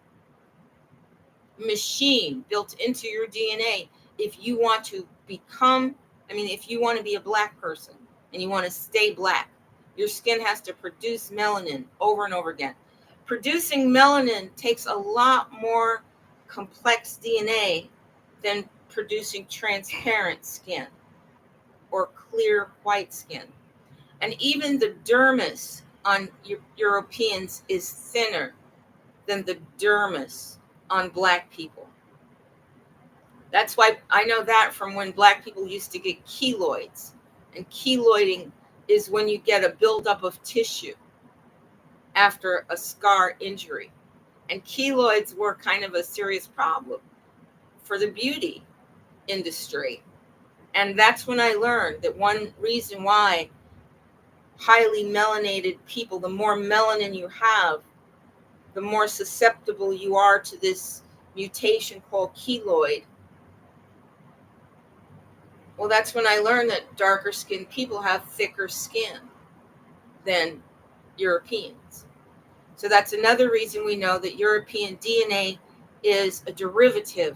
machine built into your DNA if you want to if you want to be a black person and you want to stay black. Your skin has to produce melanin over and over again. Producing melanin takes a lot more complex DNA than producing transparent skin or clear white skin. And even the dermis on Europeans is thinner than the dermis on black people. That's why I know that from when black people used to get keloids. And keloiding is when you get a buildup of tissue after a scar injury. And keloids were kind of a serious problem for the beauty industry. And that's when I learned that one reason why highly melanated people, the more melanin you have, the more susceptible you are to this mutation called keloid. Well, that's when I learned that darker skinned people have thicker skin than Europeans. So that's another reason we know that European DNA is a derivative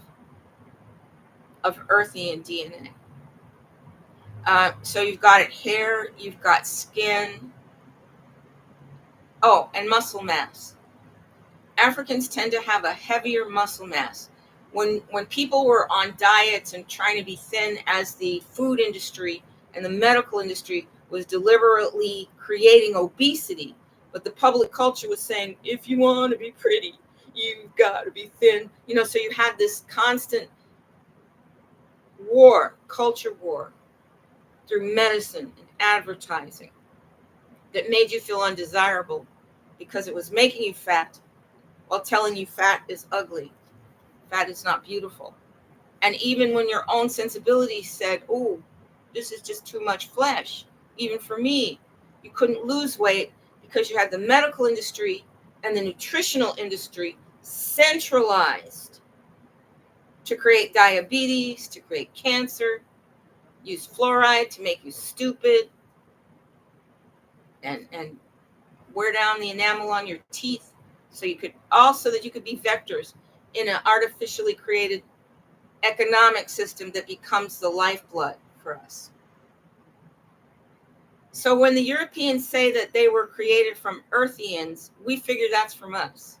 of Earthian DNA. So you've got hair, you've got skin. Oh, and muscle mass. Africans tend to have a heavier muscle mass. When people were on diets and trying to be thin, as the food industry and the medical industry was deliberately creating obesity, but the public culture was saying, if you want to be pretty, you've got to be thin. So you had this constant war, culture war, through medicine and advertising that made you feel undesirable because it was making you fat while telling you fat is ugly. Fat is not beautiful. And even when your own sensibilities said, oh, this is just too much flesh, even for me, you couldn't lose weight because you had the medical industry and the nutritional industry centralized to create diabetes, to create cancer, use fluoride to make you stupid, and wear down the enamel on your teeth so you could be vectors in an artificially created economic system that becomes the lifeblood for us. So when the Europeans say that they were created from Earthians, we figure that's from us.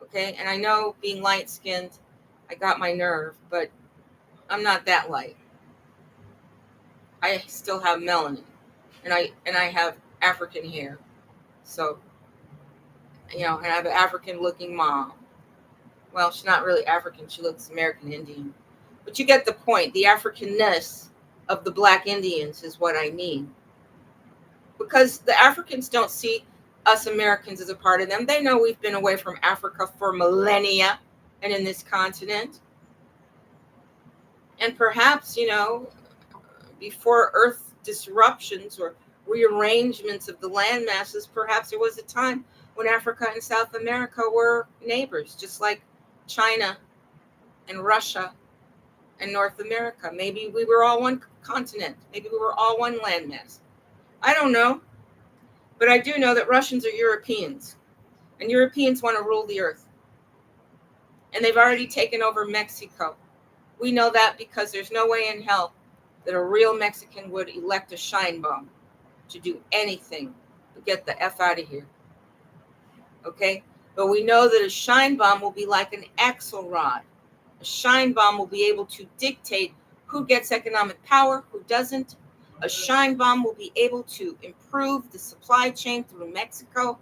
Okay? And I know being light-skinned, I got my nerve, but I'm not that light. I still have melanin, and I have African hair. So, and I have an African-looking mom. Well, she's not really African. She looks American Indian. But you get the point. The Africanness of the Black Indians is what I mean. Because the Africans don't see us Americans as a part of them. They know we've been away from Africa for millennia and in this continent. And perhaps, before Earth disruptions or rearrangements of the land masses. Perhaps there was a time when Africa and South America were neighbors, just like China and Russia and North America. Maybe we were all one continent. Maybe we were all one landmass. I don't know. But I do know that Russians are Europeans, and Europeans want to rule the earth. And they've already taken over Mexico. We know that because there's no way in hell that a real Mexican would elect a shine bomb to do anything but get the F out of here. Okay? But we know that a shine bomb will be like an Axelrod. A shine bomb will be able to dictate who gets economic power, who doesn't. A shine bomb will be able to improve the supply chain through Mexico,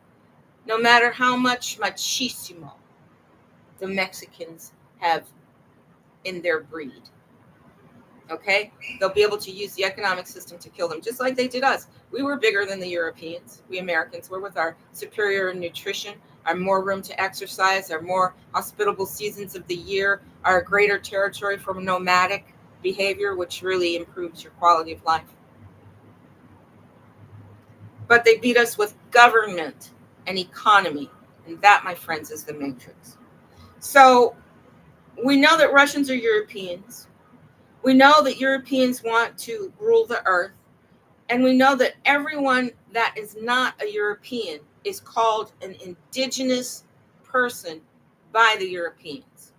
no matter how much machismo the Mexicans have in their breed. Okay? They'll be able to use the economic system to kill them, just like they did us. We were bigger than the Europeans. We Americans were, with our superior nutrition, our more room to exercise, our more hospitable seasons of the year, our greater territory for nomadic behavior, which really improves your quality of life. But they beat us with government and economy. And that, my friends, is the matrix. So we know that Russians are Europeans. We know that Europeans want to rule the earth. And we know that everyone that is not a European is called an indigenous person by the Europeans.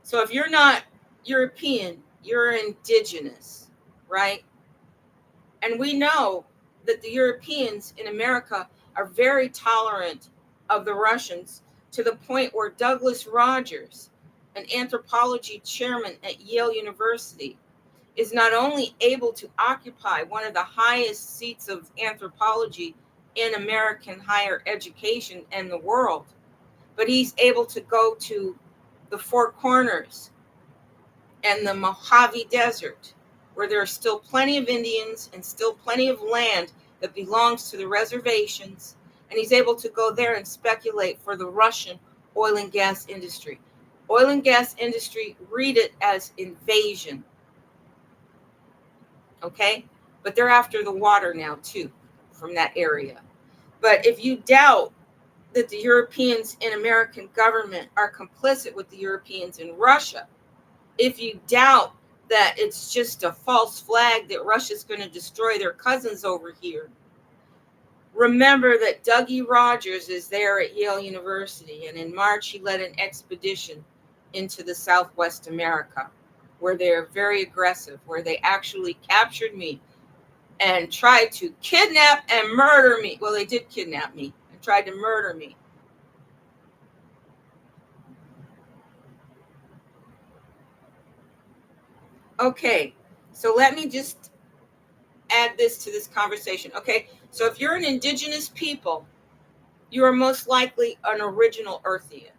So if you're not European, you're indigenous, right? And we know that the Europeans in America are very tolerant of the Russians, to the point where Douglas Rogers, an anthropology chairman at Yale University, is not only able to occupy one of the highest seats of anthropology in American higher education and the world, but he's able to go to the Four Corners and the Mojave Desert, where there are still plenty of Indians and still plenty of land that belongs to the reservations, and he's able to go there and speculate for the Russian oil and gas industry. Oil and gas industry, read it as invasion. Okay? But they're after the water now too, from that area. But if you doubt that the Europeans in American government are complicit with the Europeans in Russia, if you doubt that it's just a false flag that Russia's going to destroy their cousins over here, remember that Dougie Rogers is there at Yale University, and in March he led an expedition into the Southwest America, where they're very aggressive, where they actually captured me and tried to kidnap and murder me. Well, they did kidnap me and tried to murder me. Okay, so let me just add this to this conversation. Okay, so if you're an indigenous people, you are most likely an original Earthian.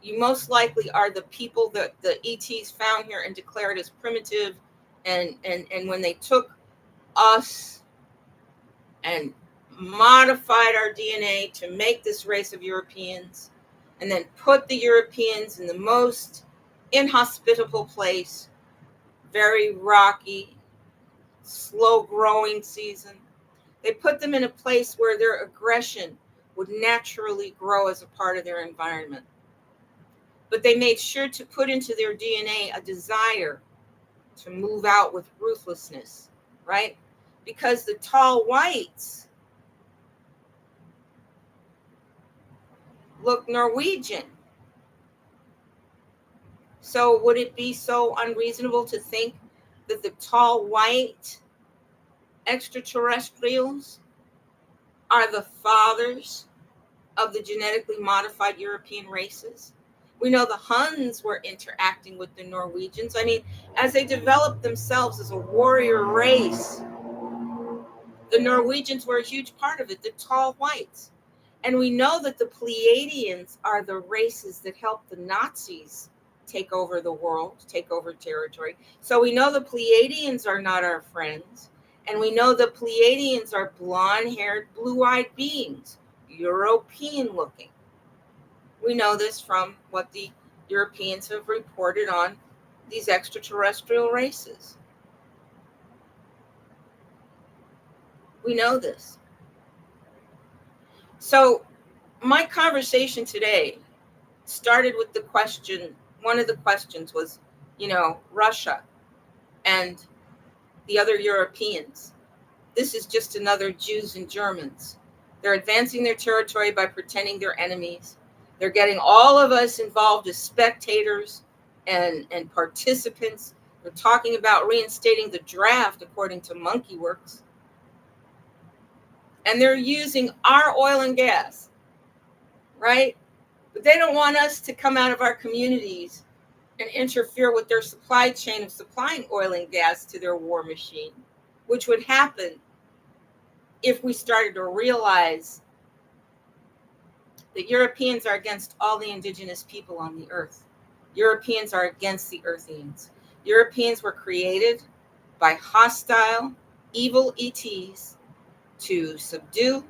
You most likely are the people that the ETs found here and declared as primitive, and when they took us and modified our DNA to make this race of Europeans, and then put the Europeans in the most inhospitable place, very rocky, slow growing season. They put them in a place where their aggression would naturally grow as a part of their environment. But they made sure to put into their DNA a desire to move out with ruthlessness, right? Because the tall whites look Norwegian. So would it be so unreasonable to think that the tall white extraterrestrials are the fathers of the genetically modified European races? We know the Huns were interacting with the Norwegians. I mean, as they developed themselves as a warrior race, the Norwegians were a huge part of it, the tall whites. And we know that the Pleiadians are the races that helped the Nazis take over the world, take over territory. So we know the Pleiadians are not our friends. And we know the Pleiadians are blonde-haired, blue-eyed beings, European-looking. We know this from what the Europeans have reported on these extraterrestrial races. We know this. So my conversation today started with the question, one of the questions was, Russia and the other Europeans. This is just another Jews and Germans. They're advancing their territory by pretending they're enemies. They're getting all of us involved as spectators and participants. They're talking about reinstating the draft according to MonkeyWorks. And they're using our oil and gas, right? But they don't want us to come out of our communities and interfere with their supply chain of supplying oil and gas to their war machine, which would happen if we started to realize that Europeans are against all the indigenous people on the earth. Europeans are against the Earthians. Europeans were created by hostile, evil ETs to subdue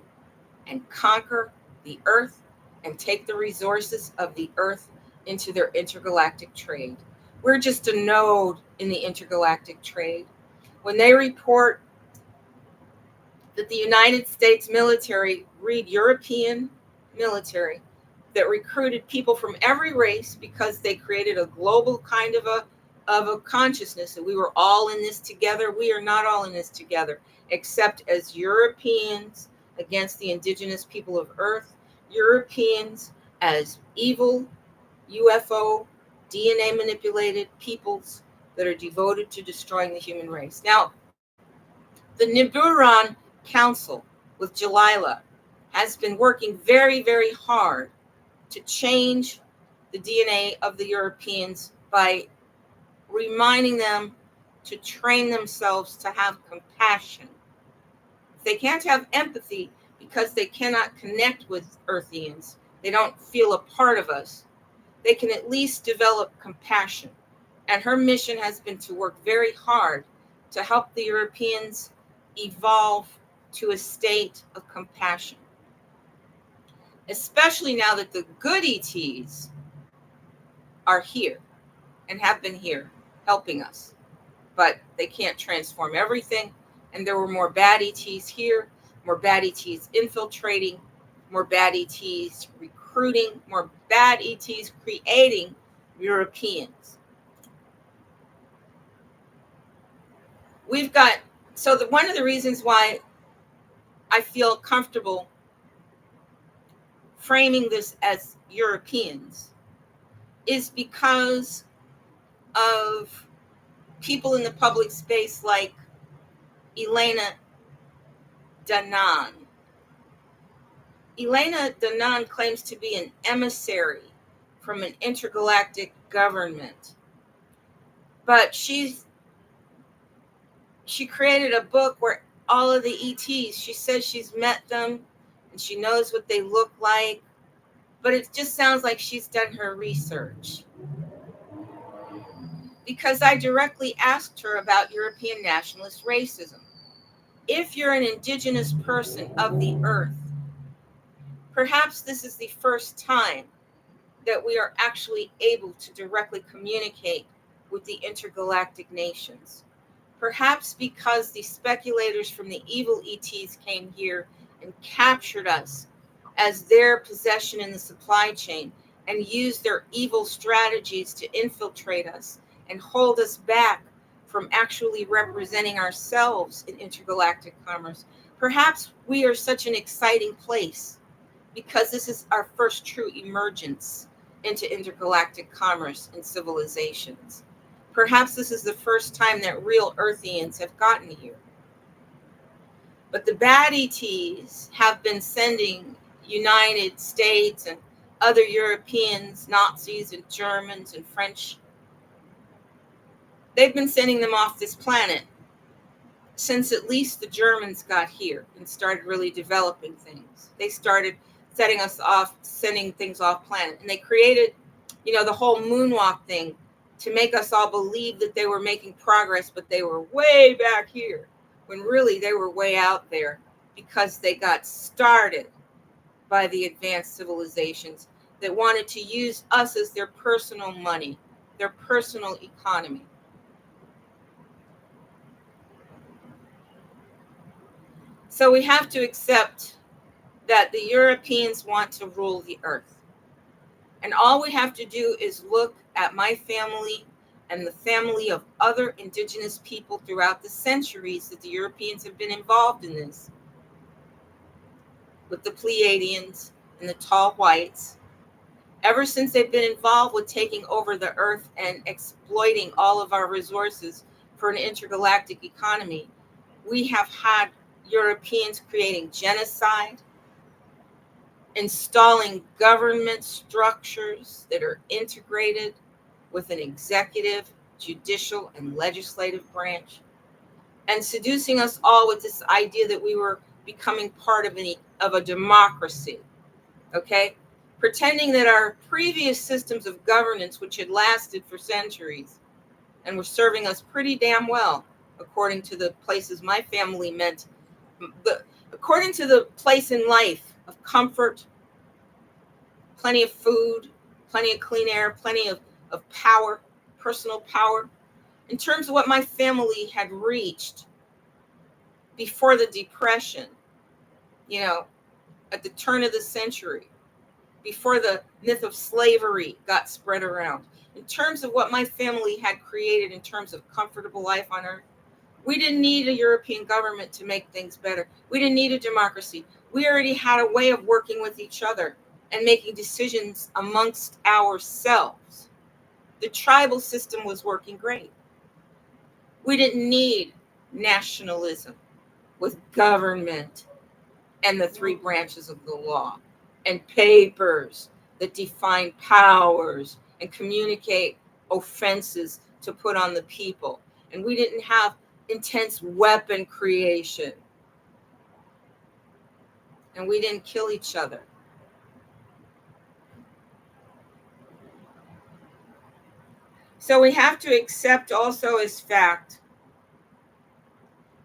and conquer the earth and take the resources of the earth into their intergalactic trade. We're just a node in the intergalactic trade. When they report that the United States military, read European military, that recruited people from every race because they created a global kind of a consciousness that we were all in this together. We are not all in this together, except as Europeans against the indigenous people of Earth, Europeans as evil UFO DNA manipulated peoples that are devoted to destroying the human race. Now, the Nibiruan Council with Jalila has been working very, very hard to change the DNA of the Europeans by reminding them to train themselves to have compassion. They can't have empathy because they cannot connect with Earthians. They don't feel a part of us. They can at least develop compassion. And her mission has been to work very hard to help the Europeans evolve to a state of compassion. Especially now that the good ETs are here and have been here helping us. But they can't transform everything. And there were more bad ETs here, more bad ETs infiltrating, more bad ETs recruiting, more bad ETs creating Europeans. One of the reasons why I feel comfortable framing this as Europeans is because of people in the public space like Elena Danaan. Elena Danaan claims to be an emissary from an intergalactic government. But she created a book where all of the ETs, she says she's met them and she knows what they look like, but it just sounds like she's done her research. Because I directly asked her about European nationalist racism. If you're an indigenous person of the earth, perhaps this is the first time that we are actually able to directly communicate with the intergalactic nations. Perhaps because the speculators from the evil ETs came here and captured us as their possession in the supply chain and used their evil strategies to infiltrate us and hold us back from actually representing ourselves in intergalactic commerce. Perhaps we are such an exciting place because this is our first true emergence into intergalactic commerce and civilizations. Perhaps this is the first time that real Earthians have gotten here. But the bad ETs have been sending United States and other Europeans, Nazis and Germans and French, they've been sending them off this planet since at least the Germans got here and started really developing things. They started setting us off, sending things off planet. And they created, the whole moonwalk thing to make us all believe that they were making progress, but they were way back here when really they were way out there because they got started by the advanced civilizations that wanted to use us as their personal money, their personal economy. So we have to accept that the Europeans want to rule the earth. And all we have to do is look at my family and the family of other indigenous people throughout the centuries that the Europeans have been involved in this, with the Pleiadians and the tall whites. Ever since they've been involved with taking over the earth and exploiting all of our resources for an intergalactic economy, we have had Europeans creating genocide, installing government structures that are integrated with an executive, judicial, and legislative branch, and seducing us all with this idea that we were becoming part of a democracy, okay? Pretending that our previous systems of governance, which had lasted for centuries and were serving us pretty damn well, according to the places my family meant, according to the place in life of comfort, plenty of food, plenty of clean air, plenty of power, personal power, in terms of what my family had reached before the Depression, at the turn of the century, before the myth of slavery got spread around, in terms of what my family had created in terms of comfortable life on earth. We didn't need a European government to make things better. We didn't need a democracy. We already had a way of working with each other and making decisions amongst ourselves. The tribal system was working great. We didn't need nationalism with government and the three branches of the law and papers that define powers and communicate offenses to put on the people. And we didn't have intense weapon creation. And we didn't kill each other. So we have to accept also as fact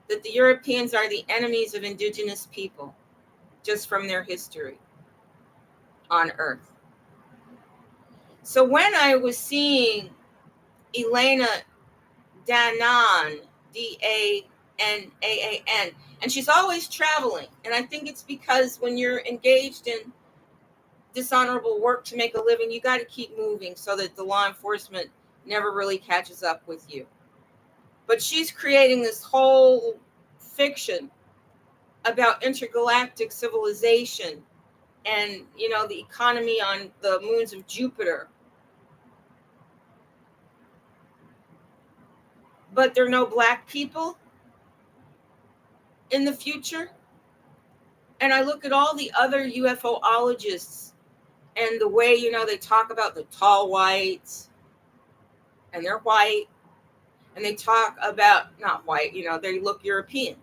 that the Europeans are the enemies of indigenous people, just from their history on Earth. So when I was seeing Elena Danaan, Danaan, and she's always traveling, and I think it's because when you're engaged in dishonorable work to make a living, you got to keep moving so that the law enforcement never really catches up with you. But she's creating this whole fiction about intergalactic civilization and, the economy on the moons of Jupiter. But there are no black people in the future. And I look at all the other UFOologists and the way, they talk about the tall whites, and they're white, and they talk about, not white, they look European.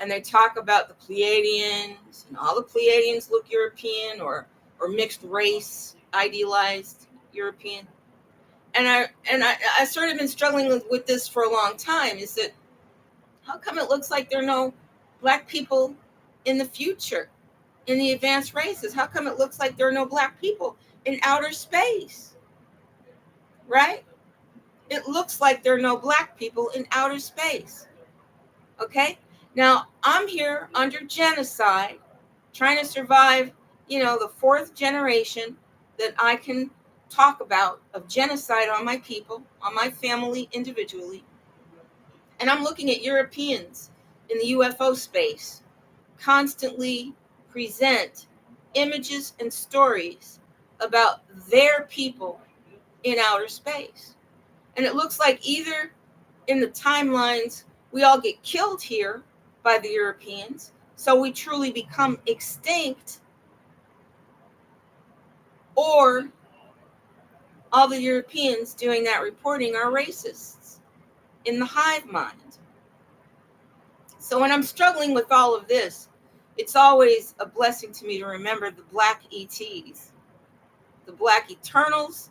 And they talk about the Pleiadians, and all the Pleiadians look European or mixed race, idealized European. And I sort of been struggling with this for a long time. Is that how come it looks like there are no black people in the future, in the advanced races? How come it looks like there are no black people in outer space? Right? It looks like there are no black people in outer space. Okay? Now, I'm here under genocide, trying to survive, the fourth generation that I can talk about of genocide on my people, on my family individually. And I'm looking at Europeans in the UFO space constantly present images and stories about their people in outer space. And it looks like either in the timelines, we all get killed here by the Europeans, so we truly become extinct, or all the Europeans doing that reporting are racists in the hive mind. So when I'm struggling with all of this, it's always a blessing to me to remember the black ETs, the black Eternals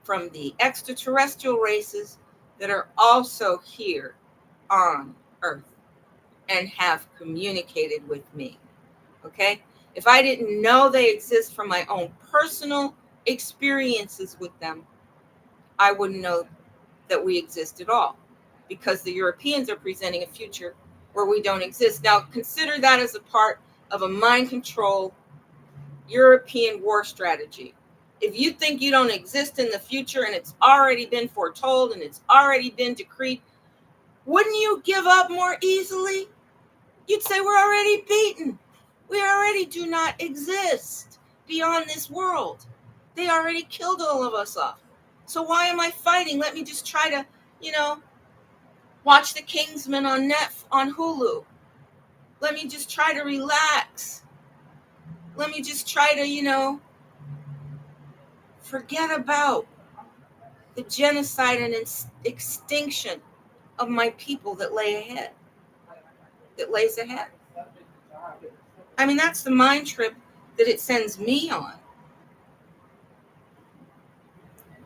from the extraterrestrial races that are also here on Earth and have communicated with me. Okay? If I didn't know they exist from my own personal experiences with them, I wouldn't know that we exist at all, because the Europeans are presenting a future where we don't exist. Now, consider that as a part of a mind control European war strategy. If you think you don't exist in the future and it's already been foretold and it's already been decreed, wouldn't you give up more easily? You'd say, we're already beaten. We already do not exist beyond this world. They already killed all of us off. So why am I fighting? Let me just try to, watch The Kingsman on Hulu. Let me just try to relax. Let me just try to, forget about the genocide and extinction of my people that lays ahead. I mean, that's the mind trip that it sends me on.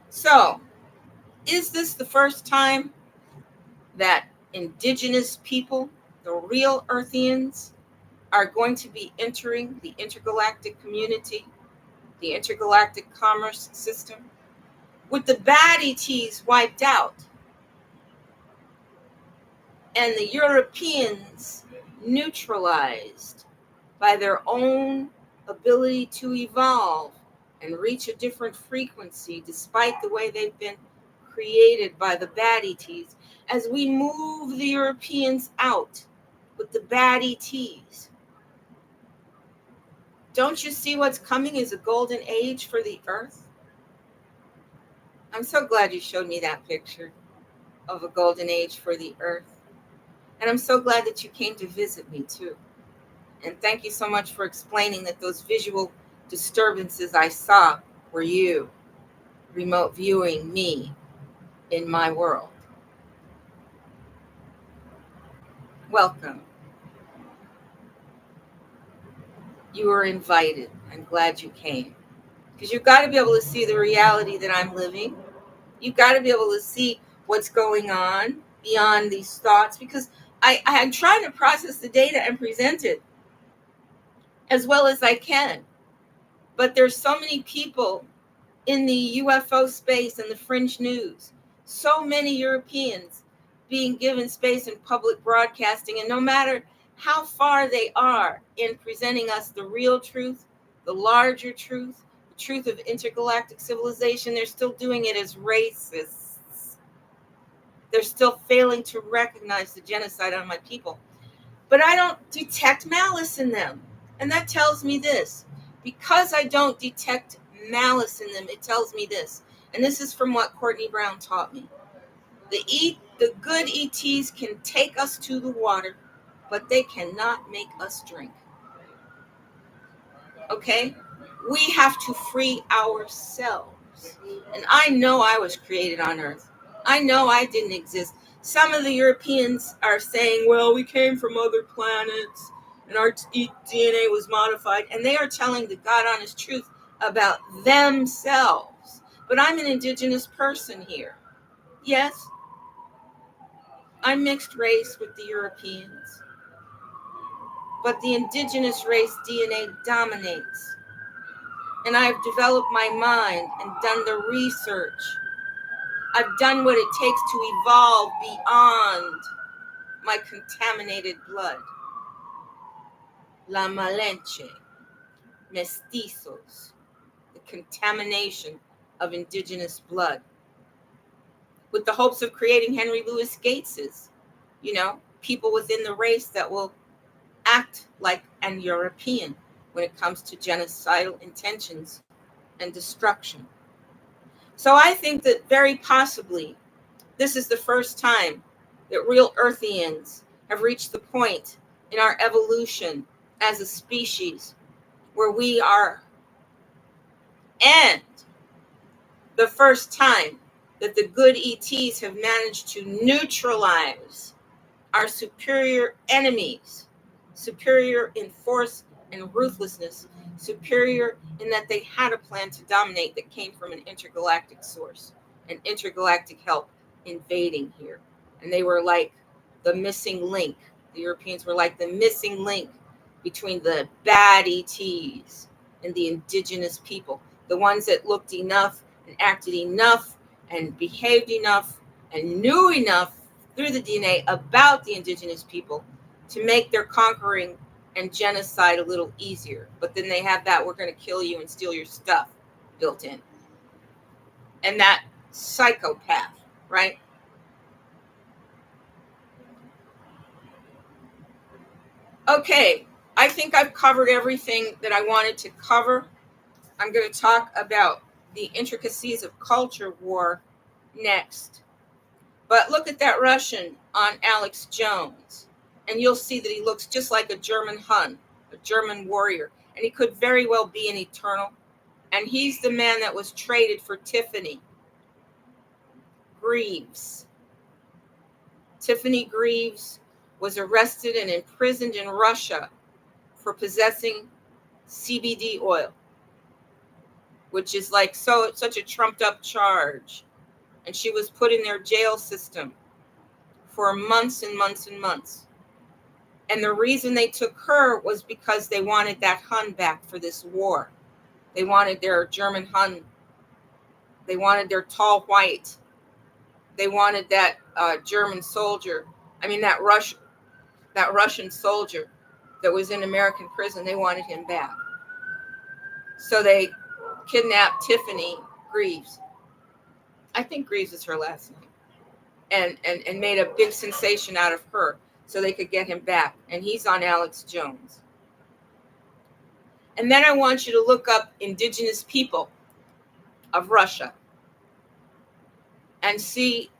So, is this the first time that indigenous people, the real Earthians, are going to be entering the intergalactic community, the intergalactic commerce system, with the bad ETs wiped out and the Europeans neutralized by their own ability to evolve and reach a different frequency despite the way they've been created by the bad ETs, as we move the Europeans out with the bad ETs? Don't you see what's coming is a golden age for the earth? I'm so glad you showed me that picture of a golden age for the earth. And I'm so glad that you came to visit me too. And thank you so much for explaining that those visual disturbances I saw were you remote viewing me in my world. Welcome. You were invited. I'm glad you came. Because you've got to be able to see the reality that I'm living. You've got to be able to see what's going on beyond these thoughts, because I'm trying to process the data and present it as well as I can. But there's so many people in the UFO space and the fringe news, so many Europeans being given space in public broadcasting, and no matter how far they are in presenting us the real truth, the larger truth, the truth of intergalactic civilization, they're still doing it as racists. They're still failing to recognize the genocide on my people. But I don't detect malice in them. And that tells me this. Because I don't detect malice in them, it tells me this. And this is from what Courtney Brown taught me. The good ETs can take us to the water, but they cannot make us drink. Okay? We have to free ourselves. And I know I was created on Earth. I know I didn't exist. Some of the Europeans are saying, well, we came from other planets and our DNA was modified. And they are telling the God honest truth about themselves. But I'm an indigenous person here. Yes, I'm mixed race with the Europeans. But the indigenous race DNA dominates. And I've developed my mind and done the research. I've done what it takes to evolve beyond my contaminated blood. La Malenche, mestizos, the contamination of indigenous blood, with the hopes of creating Henry Louis Gates's, people within the race that will act like an European when it comes to genocidal intentions and destruction. So I think that very possibly this is the first time that real Earthians have reached the point in our evolution as a species where we are, and the first time that the good ETs have managed to neutralize our superior enemies, superior in force and ruthlessness, superior in that they had a plan to dominate that came from an intergalactic source, an intergalactic help invading here. And they were like the missing link. The Europeans were like the missing link between the bad ETs and the indigenous people, the ones that looked enough and acted enough and behaved enough and knew enough through the DNA about the indigenous people to make their conquering and genocide a little easier. But then they have that we're going to kill you and steal your stuff built in. And that psychopath, right? Okay, I think I've covered everything that I wanted to cover. I'm going to talk about the intricacies of culture war next. But look at that Russian on Alex Jones, and you'll see that he looks just like a German Hun, a German warrior, and he could very well be an Eternal. And he's the man that was traded for Tiffany Greaves. Tiffany Greaves was arrested and imprisoned in Russia for possessing CBD oil, which is like such a trumped up charge. And she was put in their jail system for months and months and months. And the reason they took her was because they wanted that Hun back for this war. They wanted their German Hun. They wanted their tall white. They wanted that German soldier. I mean, that Russian soldier that was in American prison. They wanted him back. So they kidnapped Tiffany Greaves. I think Greaves is her last name. And made a big sensation out of her so they could get him back. And he's on Alex Jones. And then I want you to look up indigenous people of Russia and see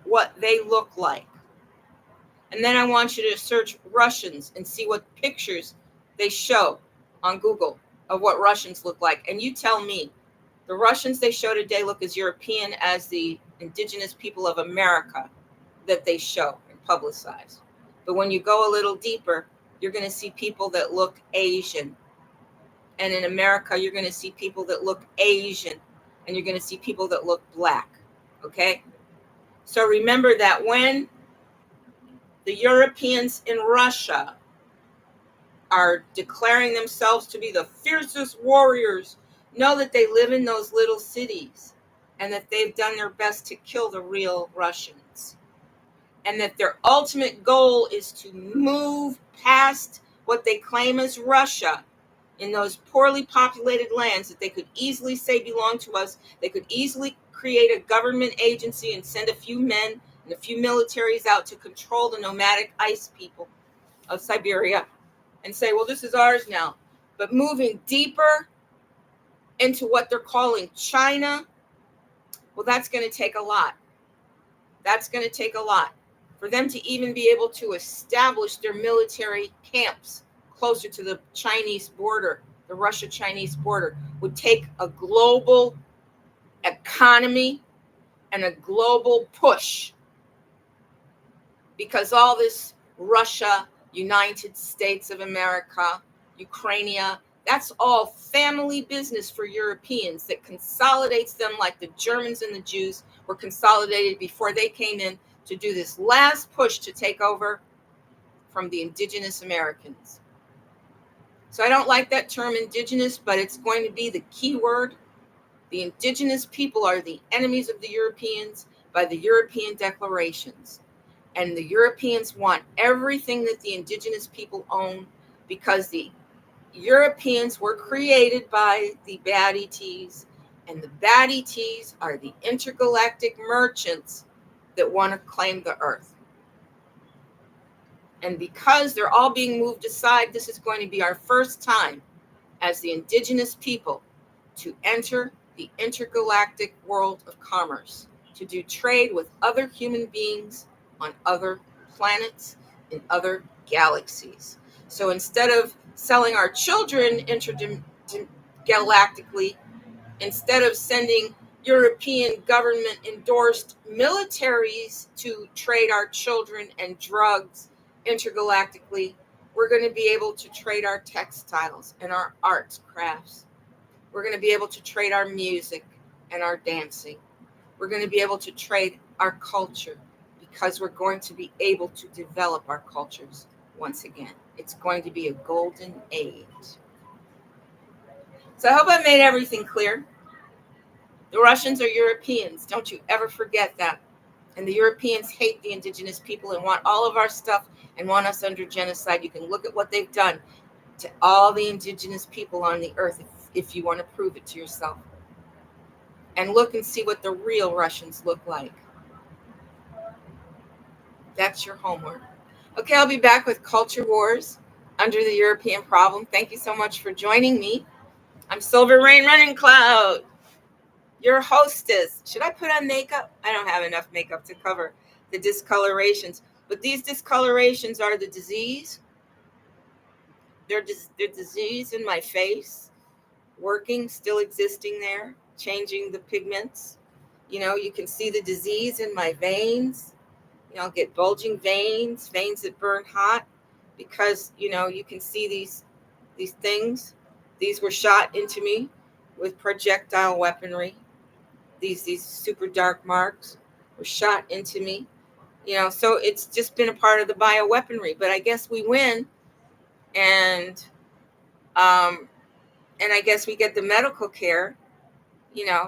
what they look like. And then I want you to search Russians and see what pictures they show on Google of what Russians look like. And you tell me, the Russians they show today look as European as the indigenous people of America that they show and publicize. But when you go a little deeper, you're going to see people that look Asian. And in America, you're going to see people that look Asian. And you're going to see people that look black. Okay? So remember that when the Europeans in Russia are declaring themselves to be the fiercest warriors, know that they live in those little cities and that they've done their best to kill the real Russians. And that their ultimate goal is to move past what they claim as Russia in those poorly populated lands that they could easily say belong to us. They could easily create a government agency and send a few men and a few militaries out to control the nomadic ice people of Siberia and say, well, this is ours now. But moving deeper into what they're calling China, well, that's going to take a lot. That's going to take a lot. For them to even be able to establish their military camps closer to the Chinese border, the Russia-Chinese border, would take a global economy and a global push. Because all this Russia, United States of America, Ukraine, that's all family business for Europeans that consolidates them like the Germans and the Jews were consolidated before they came in to do this last push to take over from the indigenous Americans. So I don't like that term indigenous, but it's going to be the key word. The indigenous people are the enemies of the Europeans by the European declarations. And the Europeans want everything that the indigenous people own because the Europeans were created by the bad ETs, and the bad ETs are the intergalactic merchants that want to claim the earth. And because they're all being moved aside, this is going to be our first time as the indigenous people to enter the intergalactic world of commerce, to do trade with other human beings on other planets in other galaxies. So instead of selling our children intergalactically, instead of sending European government endorsed militaries to trade our children and drugs intergalactically, we're going to be able to trade our textiles and our arts, crafts. We're going to be able to trade our music and our dancing. We're going to be able to trade our culture because we're going to be able to develop our cultures once again. It's going to be a golden age. So I hope I made everything clear. The Russians are Europeans. Don't you ever forget that. And the Europeans hate the indigenous people and want all of our stuff and want us under genocide. You can look at what they've done to all the indigenous people on the earth if you want to prove it to yourself. And look and see what the real Russians look like. That's your homework. Okay, I'll be back with Culture Wars under the European Problem. Thank you so much for joining me. I'm Silver Rain Runningcloud, your hostess. Should I put on makeup? I don't have enough makeup to cover the discolorations. But these discolorations are the disease. They're disease in my face, working, still existing there, changing the pigments. You can see the disease in my veins. I'll get bulging veins that burn hot because, you can see these things. These were shot into me with projectile weaponry. These super dark marks were shot into me. So it's just been a part of the bioweaponry. But I guess we win, and I guess we get the medical care,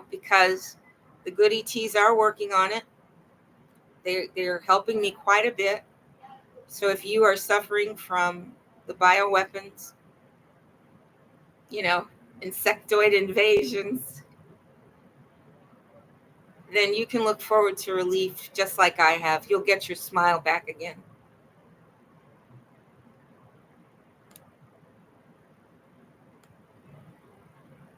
because the good ETs are working on it. They're helping me quite a bit. So if you are suffering from the bioweapons, insectoid invasions, then you can look forward to relief just like I have. You'll get your smile back again.